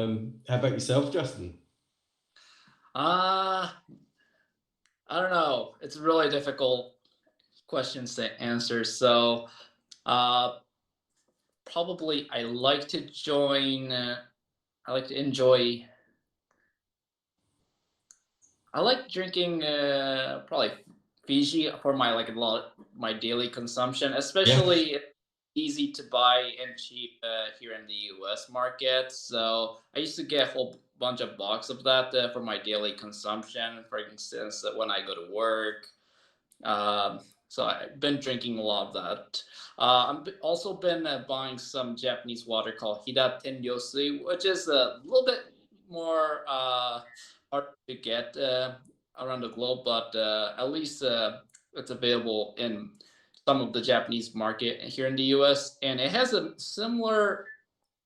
C: how about yourself, Justin?
B: I don't know. It's really difficult questions to answer. So probably I like to enjoy. I like drinking probably Fiji for my daily consumption, especially easy to buy and cheap here in the U.S. market. So I used to get a whole bunch of box of that for my daily consumption. For instance, when I go to work. Um, so I've been drinking a lot of that. I've also been buying some Japanese water called hydrate, which is a little bit more hard to get around the globe, but at least it's available in some of the Japanese market here in the U.S. And it has a similar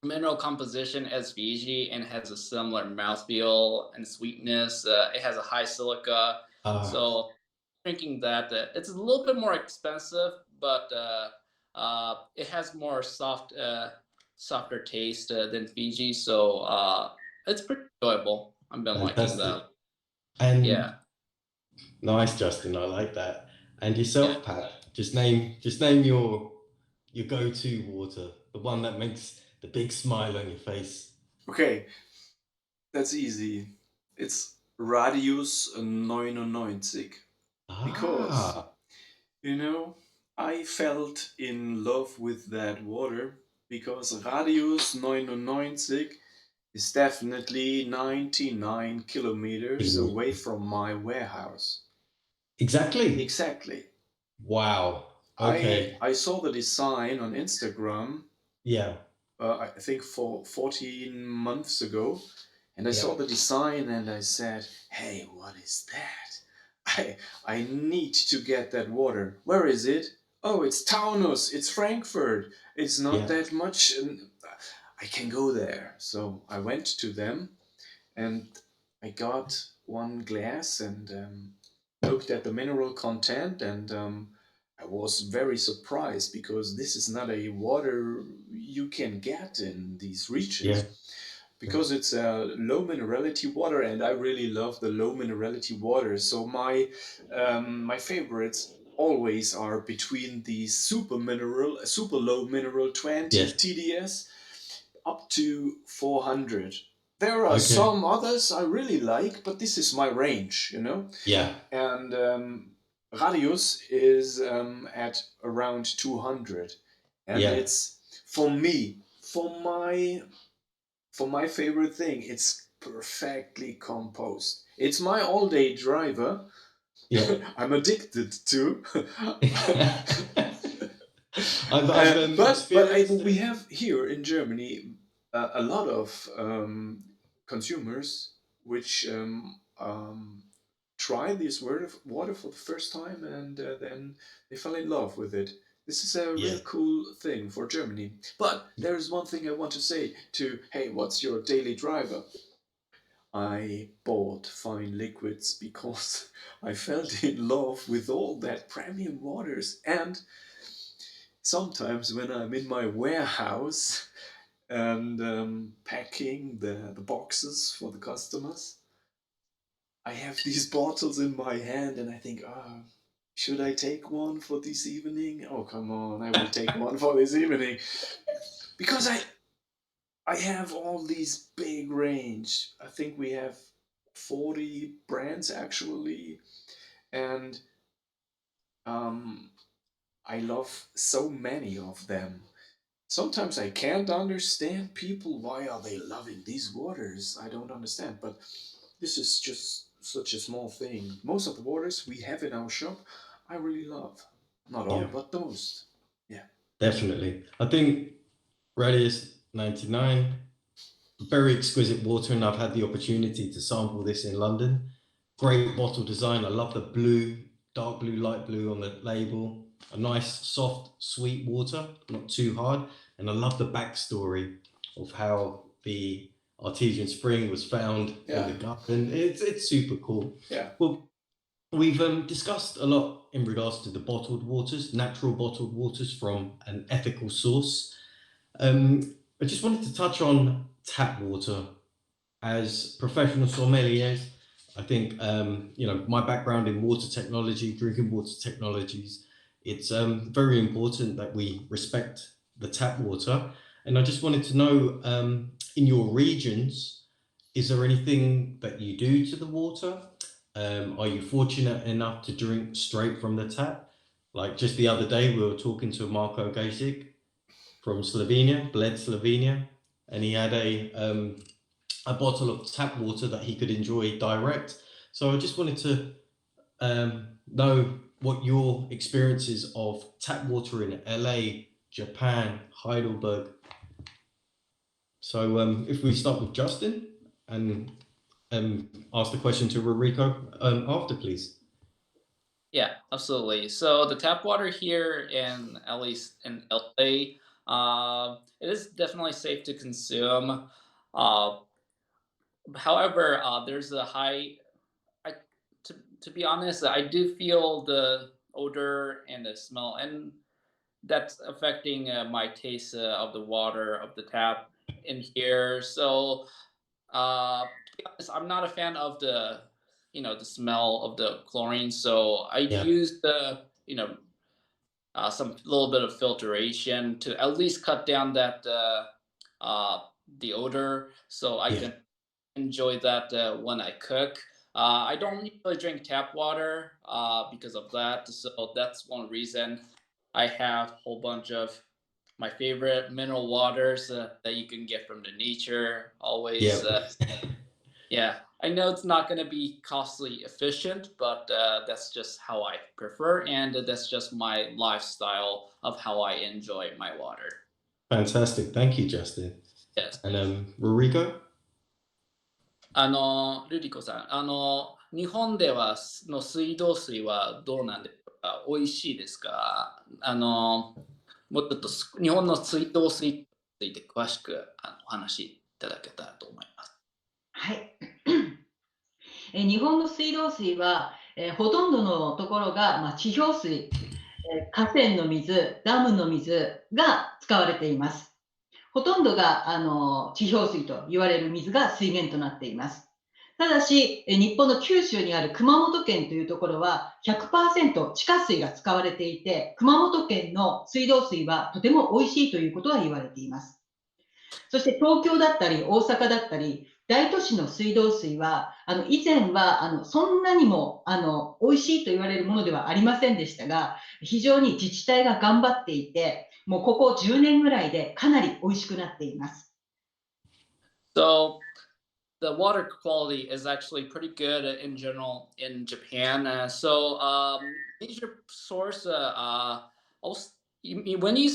B: mineral composition as Fiji and has a similar mouthfeel and sweetness. It has a high silica, so drinking that it's a little bit more expensive, but it has more softer taste than Fiji, so it's pretty enjoyable. I've been liking
C: Fantastic.
B: that.
C: And
B: Yeah.
C: nice, Justin. I like that. And yourself,
B: Yeah.
C: Pat. Just name your go-to water, the one that makes the big smile on your face.
A: Okay, that's easy. It's Radius 99. Because,
C: Ah,
A: I felt in love with that water because Radius 99 is definitely 99 kilometers away from my warehouse.
C: Exactly.
A: Exactly.
C: Wow.
A: I
C: Okay.
A: I saw the design on Instagram.
C: Yeah.
A: I think for 14 months ago, and I
C: Yeah.
A: saw the design and I said, "Hey, what is that? I need to get that water. Where is it? Oh, it's Taunus. It's Frankfurt. It's not
C: Yeah.
A: that much. I can go there." So I went to them and I got one glass and looked at the mineral content, and I was very surprised because this is not a water you can get in these
C: Yeah.
A: regions, because it's a low minerality water, and I really love the low minerality water. So my favorites always are between the super low mineral 20
C: Yes.
A: TDS up to 400. There are
C: Okay.
A: some others I really like, but this is my range, you know.
C: Yeah.
A: And Radius is at around 200, and
C: Yeah.
A: it's for me, for my favorite thing. It's perfectly composed. It's my all-day driver.
C: Yeah.
A: I'm addicted to.
C: I've
A: But
C: experienced
A: we
C: it.
A: have here in Germany a lot of consumers which try this water for the first time, and then they fell in love with it. This is a
C: Yeah.
A: real cool thing for Germany. But there's one thing I want to say to, hey, what's your daily driver? I bought fine liquids because I felt in love with all that premium waters. And sometimes when I'm in my warehouse and packing the boxes for the customers, I have these bottles in my hand and I think, ah, should I take one for this evening? Oh, come on, I will take one for this evening. Because I have all these big range. I think we have 40 brands actually, and um, I love so many of them. Sometimes I can't understand people. Why are they loving these waters? I don't understand. But this is just such a small thing. Most of the waters we have in our shop, I really love. Not all,
C: Yeah.
A: but the most. Yeah.
C: Definitely. I think Radius 99, very exquisite water, and I've had the opportunity to sample this in London. Great bottle design. I love the blue, dark blue, light blue on the label. A nice, soft, sweet water, not too hard. And I love the backstory of how the artesian spring was found in
A: Yeah.
C: the garden. It's super cool.
A: Yeah.
C: Well, we've discussed a lot in regards to the bottled waters, natural bottled waters from an ethical source. I just wanted to touch on tap water. As professional sommeliers, I think my background in water technology, drinking water technologies, it's very important that we respect the tap water. And I just wanted to know, in your regions, is there anything that you do to the water? Are you fortunate enough to drink straight from the tap? Like just the other day, we were talking to Marco Gasic from Slovenia, Bled, Slovenia, and he had a bottle of tap water that he could enjoy direct. So I just wanted to know what your experiences of tap water in LA, Japan, Heidelberg. So if we start with Justin and ask the question to Ruriko after, please.
B: Yeah, absolutely. So the tap water here in at least in LA, it is definitely safe to consume. Uh, However, there's a high. I, to be honest, I do feel the odor and the smell, and that's affecting my taste of the water of the tap in here. So, to be honest, I'm not a fan of the smell of the chlorine. So I
C: Yeah,
B: use some little bit of filtration to at least cut down that uh, the odor, so I
C: yeah,
B: can enjoy that when I cook. I don't usually drink tap water because of that, so that's one reason I have a whole bunch of my favorite mineral waters that you can get from the nature. Always,
C: Yep.
B: yeah. I know it's not going to be costly efficient, but that's just how I prefer, and that's just my lifestyle of how I enjoy my water.
C: Fantastic. Thank you, Justin.
B: Yes.
C: And Ruriko?
B: ルリコさん、日本ではの水道水はどうなんでしょうか？美味しいですか？もうちょっと日本の水道水について詳しくお話しいただけたらと思います。
D: はい。日本の水道水は、ほとんどのところが、地表水、河川の水、ダムの水が使われています。ほとんどが地表水と言われる水が水源となっています。ただし、日本の九州にある熊本県というところは 100% 地下水が使われていて、熊本県の水道水はとても美味しいということが言われています。そして東京だったり大阪だったり、大都市の水道水は、以前はそんなにも美味しいと言われるものではありませんでしたが、非常に自治体が頑張っていて、もうここ10年ぐらいでかなり美味しくなっています。
B: So, the water quality is actually pretty good in general in Japan. Major source, when you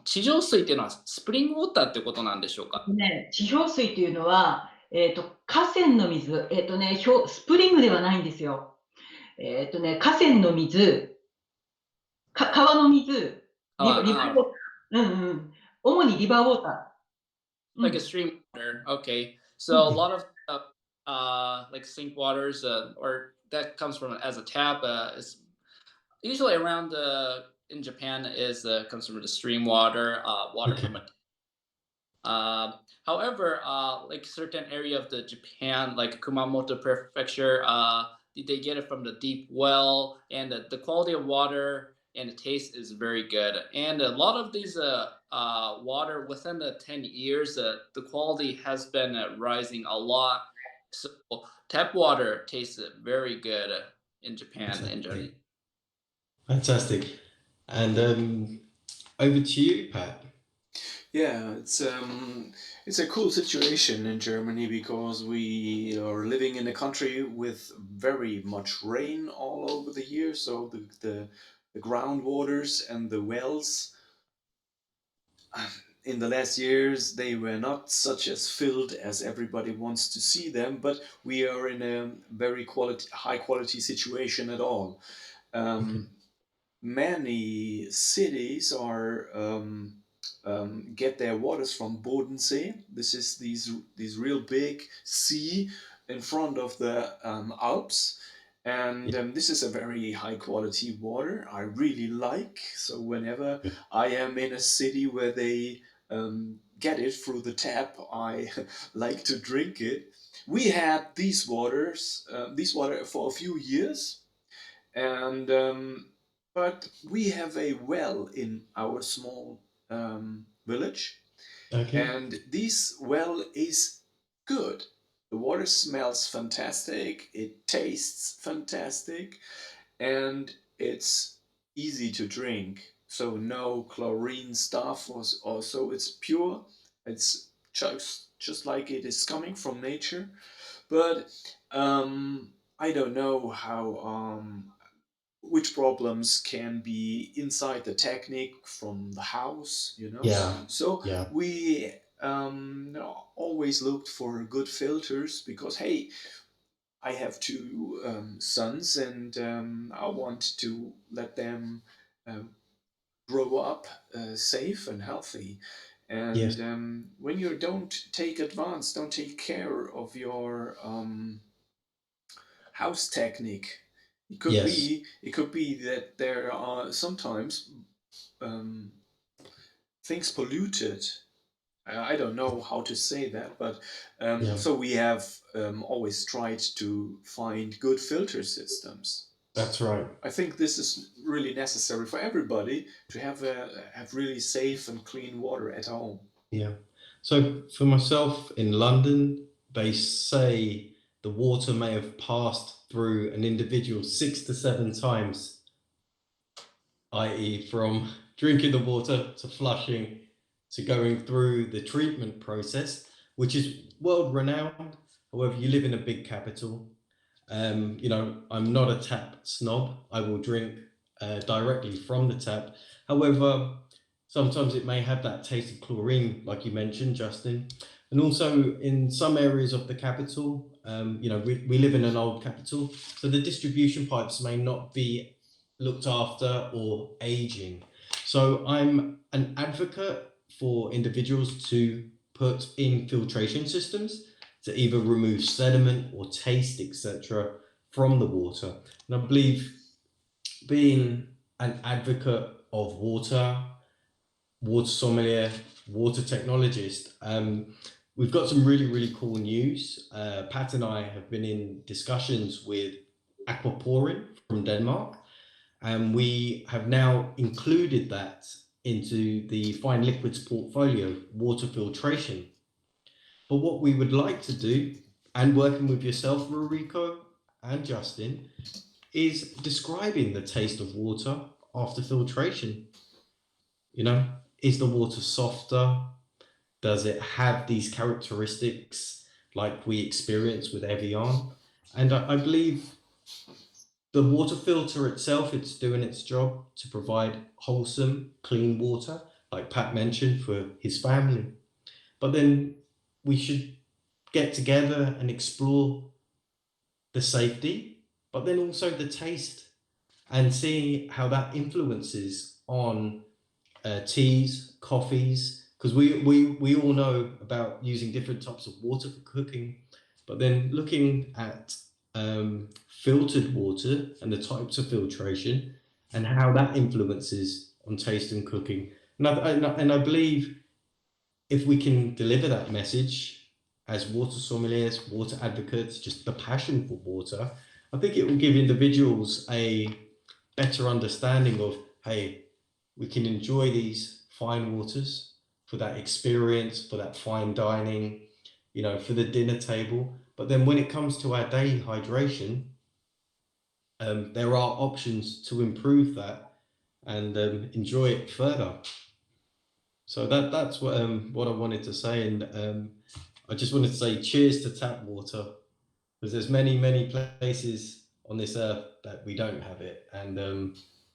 B: 地上水っていうのはスプリングウォーターってことなんでしょうか？
D: 地表水というのは、河川の水、スプリングではないんですよ。河川の水、川の水、主にリバーウォーター。
B: Like a stream water. Okay. So a lot of like sink waters or that comes from as a tap is usually around in Japan is comes from the stream water, water from a however, like certain area of the Japan, like Kumamoto Prefecture, they get it from the deep well, and the quality of water and the taste is very good. And a lot of these water within the 10 years, the quality has been rising a lot. So tap water tastes very good in Japan in general.
C: Fantastic. And over to you, Pat.
A: Yeah, it's a cool situation in Germany because we are living in a country with very much rain all over the year. So the groundwaters and the wells in the last years they were not such as filled as everybody wants to see them. But we are in a very high quality situation at all. Many cities are get their waters from Bodensee. This is these real big sea in front of the Alps, and this is a very high quality water I really like. So whenever I am in a city where they get it through the tap, I like to drink it. We had these water for a few years, and but we have a well in our small village, and this well is good. The water smells fantastic, it tastes fantastic, and it's easy to drink. So no chlorine stuff, also it's pure. It's just like it is coming from nature. But I don't know how which problems can be inside the technique from the house, So we always looked for good filters because, hey, I have two sons, and I want to let them grow up safe and healthy. And when you don't take care of your house technique, it could be that there are sometimes things polluted. I don't know how to say that, but so we have always tried to find good filter systems.
C: That's right.
A: I think this is really necessary for everybody to have really safe and clean water at home.
C: Yeah. So for myself in London, they say the water may have passed through an individual 6 to 7 times, i.e. from drinking the water to flushing to going through the treatment process, which is world renowned. However, you live in a big capital. You know, I'm not a tap snob. I will drink directly from the tap. However, sometimes it may have that taste of chlorine, like you mentioned, Justin. And also in some areas of the capital, you know, we live in an old capital, so the distribution pipes may not be looked after or aging. So I'm an advocate for individuals to put in filtration systems to either remove sediment or taste, etc., from the water. And I believe being an advocate of water, water sommelier, water technologist, we've got some really, really cool news. Pat and I have been in discussions with Aquaporin from Denmark, and we have now included that into the fine liquids portfolio, water filtration. But what we would like to do, and working with yourself, Ruriko and Justin, is describing the taste of water after filtration. You know, is the water softer? Does it have these characteristics like we experience with evian? And I believe the water filter itself, it's doing its job to provide wholesome, clean water, like Pat mentioned, for his family. But then we should get together and explore the safety, but then also the taste, and see how that influences on teas, coffees, because we all know about using different types of water for cooking, but then looking at filtered water and the types of filtration and how that influences on taste and cooking. And I believe if we can deliver that message as water sommeliers, water advocates, just the passion for water, I think it will give individuals a better understanding of, hey, we can enjoy these fine waters for that experience, for that fine dining, you know, for the dinner table. But then when it comes to our daily hydration, there are options to improve that and enjoy it further. So that's what I wanted to say, and I just wanted to say cheers to tap water, because there's many places on this earth that we don't have it, and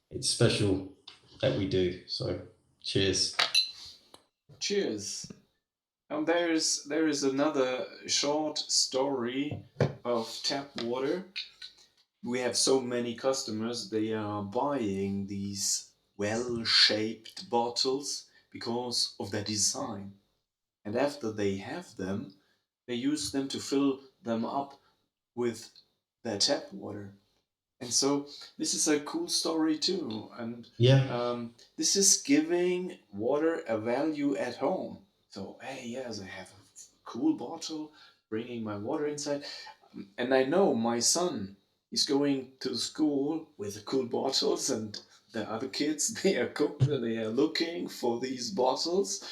C: it's special that we do. So cheers.
A: Cheers. There is another short story of tap water. We have so many customers, they are buying these well-shaped bottles because of their design. And after they have them, they use them to fill them up with their tap water. And so this is a cool story too. And
C: Yeah,
A: this is giving water a value at home. So, hey, yes, I have a cool bottle, bringing my water inside. And I know my son is going to school with the cool bottles, and the other kids they are looking for these bottles,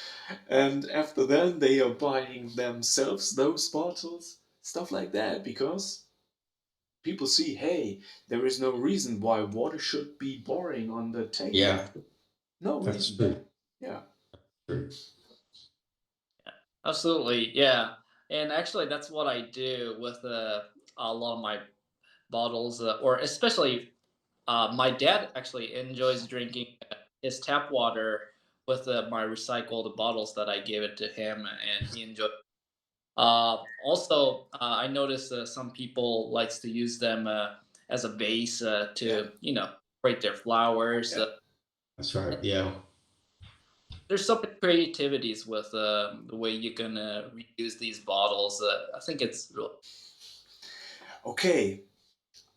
A: and after that they are buying themselves those bottles, stuff like that, because people see, hey, there is no reason why water should be boring on the table.
C: yeah,
A: No
C: that's
A: reason.
C: true.
A: Yeah.
C: True.
B: Absolutely, yeah. And actually, that's what I do with a lot of my bottles, or especially my dad actually enjoys drinking his tap water with my recycled bottles that I gave it to him, and he enjoys. Also, I noticed some people likes to use them as a base
A: Yeah.
B: to create their flowers.
A: Yeah.
C: That's right. Yeah.
B: There's so many creativities with the way you can reuse these bottles. I think it's real.
A: Okay,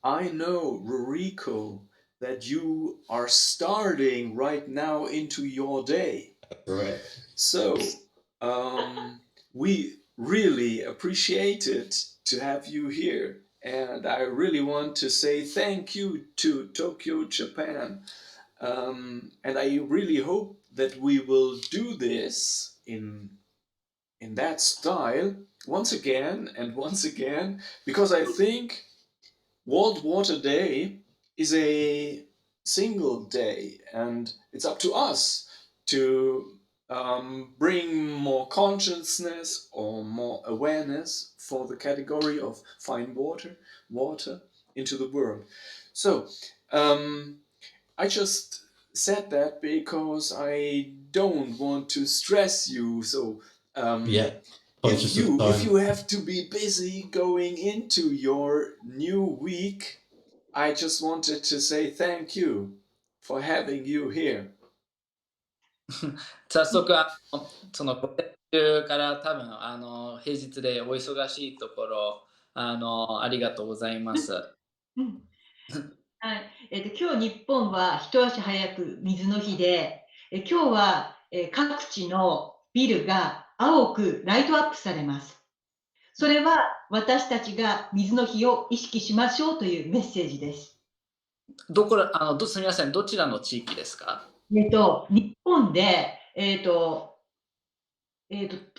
A: I know, Ruriko, that you are starting right now into your day.
C: Right.
A: So, um, we really appreciate it to have you here. And I really want to say thank you to Tokyo, Japan. And I really hope that we will do this in that style once again and once again, because I think Worldwaterday is a single day, and it's up to us to bring more consciousness or more awareness for the category of fine water into the world. So I just said that because I don't want to stress you. So
C: Yeah,
A: if
C: conscious of
A: you
C: time.
A: have to be busy going into your new week, I just wanted to say thank you for having you here.
B: 早速、その午前中から多分、平日でお忙しいところ、ありがとうございます。
D: うん。はい。今日日本は一足早く水の日で、今日は、各地のビルが青くライトアップされます。それは私たちが水の日を意識しましょうというメッセージです。
B: すみません、どちらの地域ですか？
D: 日本で、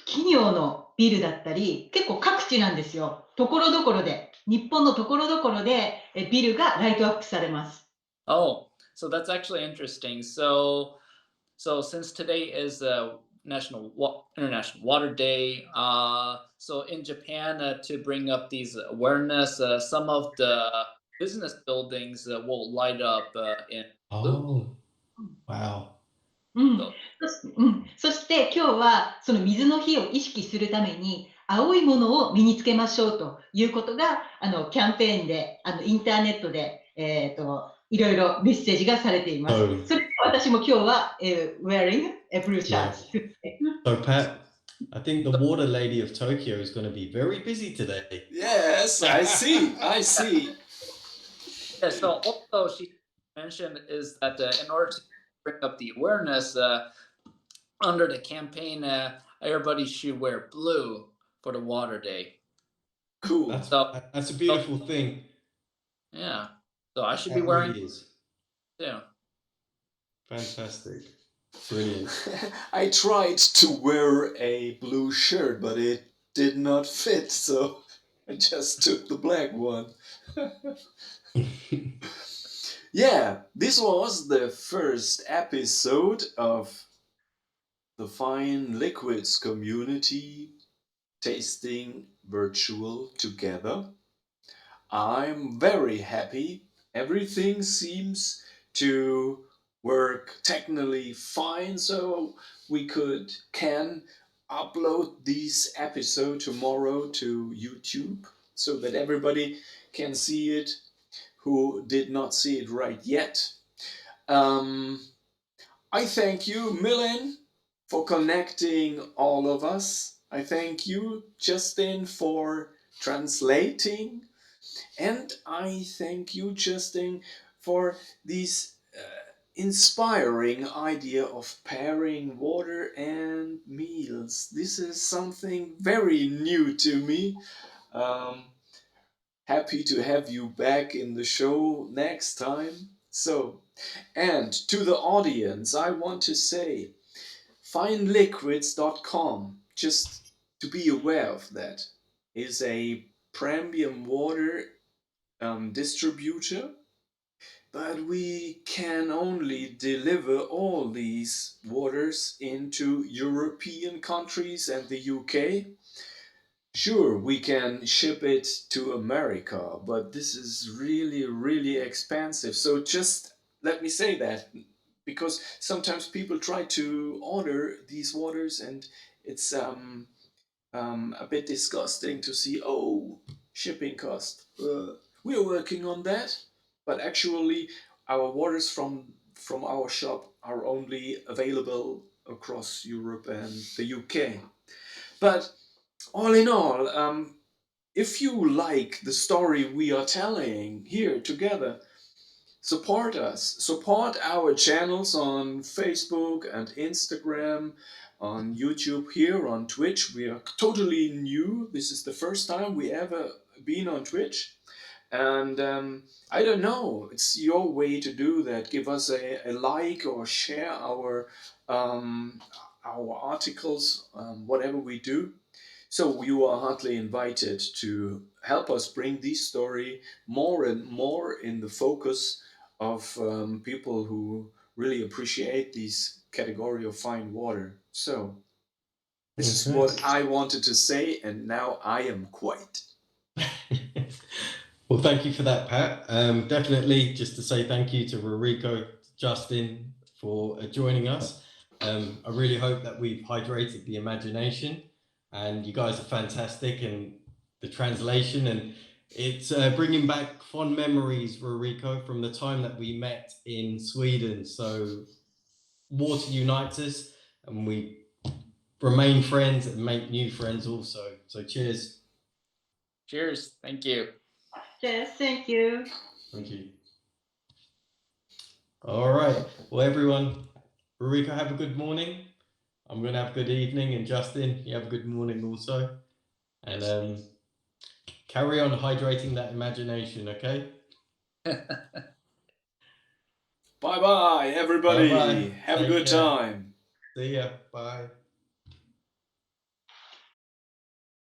D: 企業のビルだったり、結構各地なんですよ。ところどころで、日本のところどころでビルがライトアップされます。
B: Oh, so that's actually interesting. So since today is International Water Day, so in Japan, to bring up these awareness, some of the business buildings will light up in blue.
C: Oh, wow.
D: うん、
B: So,
D: そして今日はその水の日を意識するために青いものを身につけましょうということがキャンペーンでインターネットで、いろいろメッセージがされています。
C: So,
D: それで私も今日は、wearing a blue
C: yeah.
D: shirt.
C: So, Pat, I think the water lady of Tokyo is going to be very busy today.
A: Yes, I see. I see.
B: yeah, so also she mentioned is that in order to bring up the awareness under the campaign, everybody should wear blue for the Water Day.
A: Cool.
C: That's a beautiful thing.
B: Yeah, so I should be
C: That
B: wearing
C: really is.
B: too.
C: Fantastic. Brilliant.
A: I tried to wear a blue shirt, but it did not fit, so I just took the black one. Yeah, this was the first episode of the Fine Liquids community tasting virtual together. I'm very happy. Everything seems to work technically fine, so we can upload this episode tomorrow to YouTube so that everybody can see it who did not see it right yet. I thank you, Milin, for connecting all of us. I thank you, Justin, for translating. And I thank you, Justin, for this inspiring idea of pairing water and meals. This is something very new to me. Um, Happy to have you back in the show next time. So, and to the audience, I want to say fineliquids.com, just to be aware of that, is a premium water distributor, but we can only deliver all these waters into European countries and the UK. Sure, we can ship it to America, but this is really, really expensive. So just let me say that because sometimes people try to order these waters and it's a bit disgusting to see, oh, shipping cost. We are working on that, but actually, our waters from our shop are only available across Europe and the UK. But all in all, if you like the story we are telling here together, support us. Support our channels on Facebook and Instagram, on YouTube, here on Twitch. We are totally new. This is the first time we ever been on Twitch. And I don't know, it's your way to do that. Give us a like or share our articles, whatever we do. So you are heartily invited to help us bring this story more and more in the focus of people who really appreciate this category of fine water. So this is
C: Okay.
A: what I wanted to say, and now I am quiet.
C: Well, thank you for that, Pat. Definitely just to say thank you to Ruriko, Justin, for joining us. I really hope that we've hydrated the imagination, and you guys are fantastic, and the translation, and it's bringing back fond memories, Ruriko, from the time that we met in Sweden. So water unites us, and we remain friends and make new friends also. So cheers.
B: Cheers. Thank you.
D: Yes, thank you.
C: Thank you. All right. Well, everyone, Ruriko, have a good morning. I'm going to have a good evening. And Justin, you have a good morning also. And carry on hydrating that imagination, okay?
A: Bye bye, everybody.
C: Bye-bye.
A: Have a
C: Take
A: good
C: care.
A: time.
C: See ya. Bye.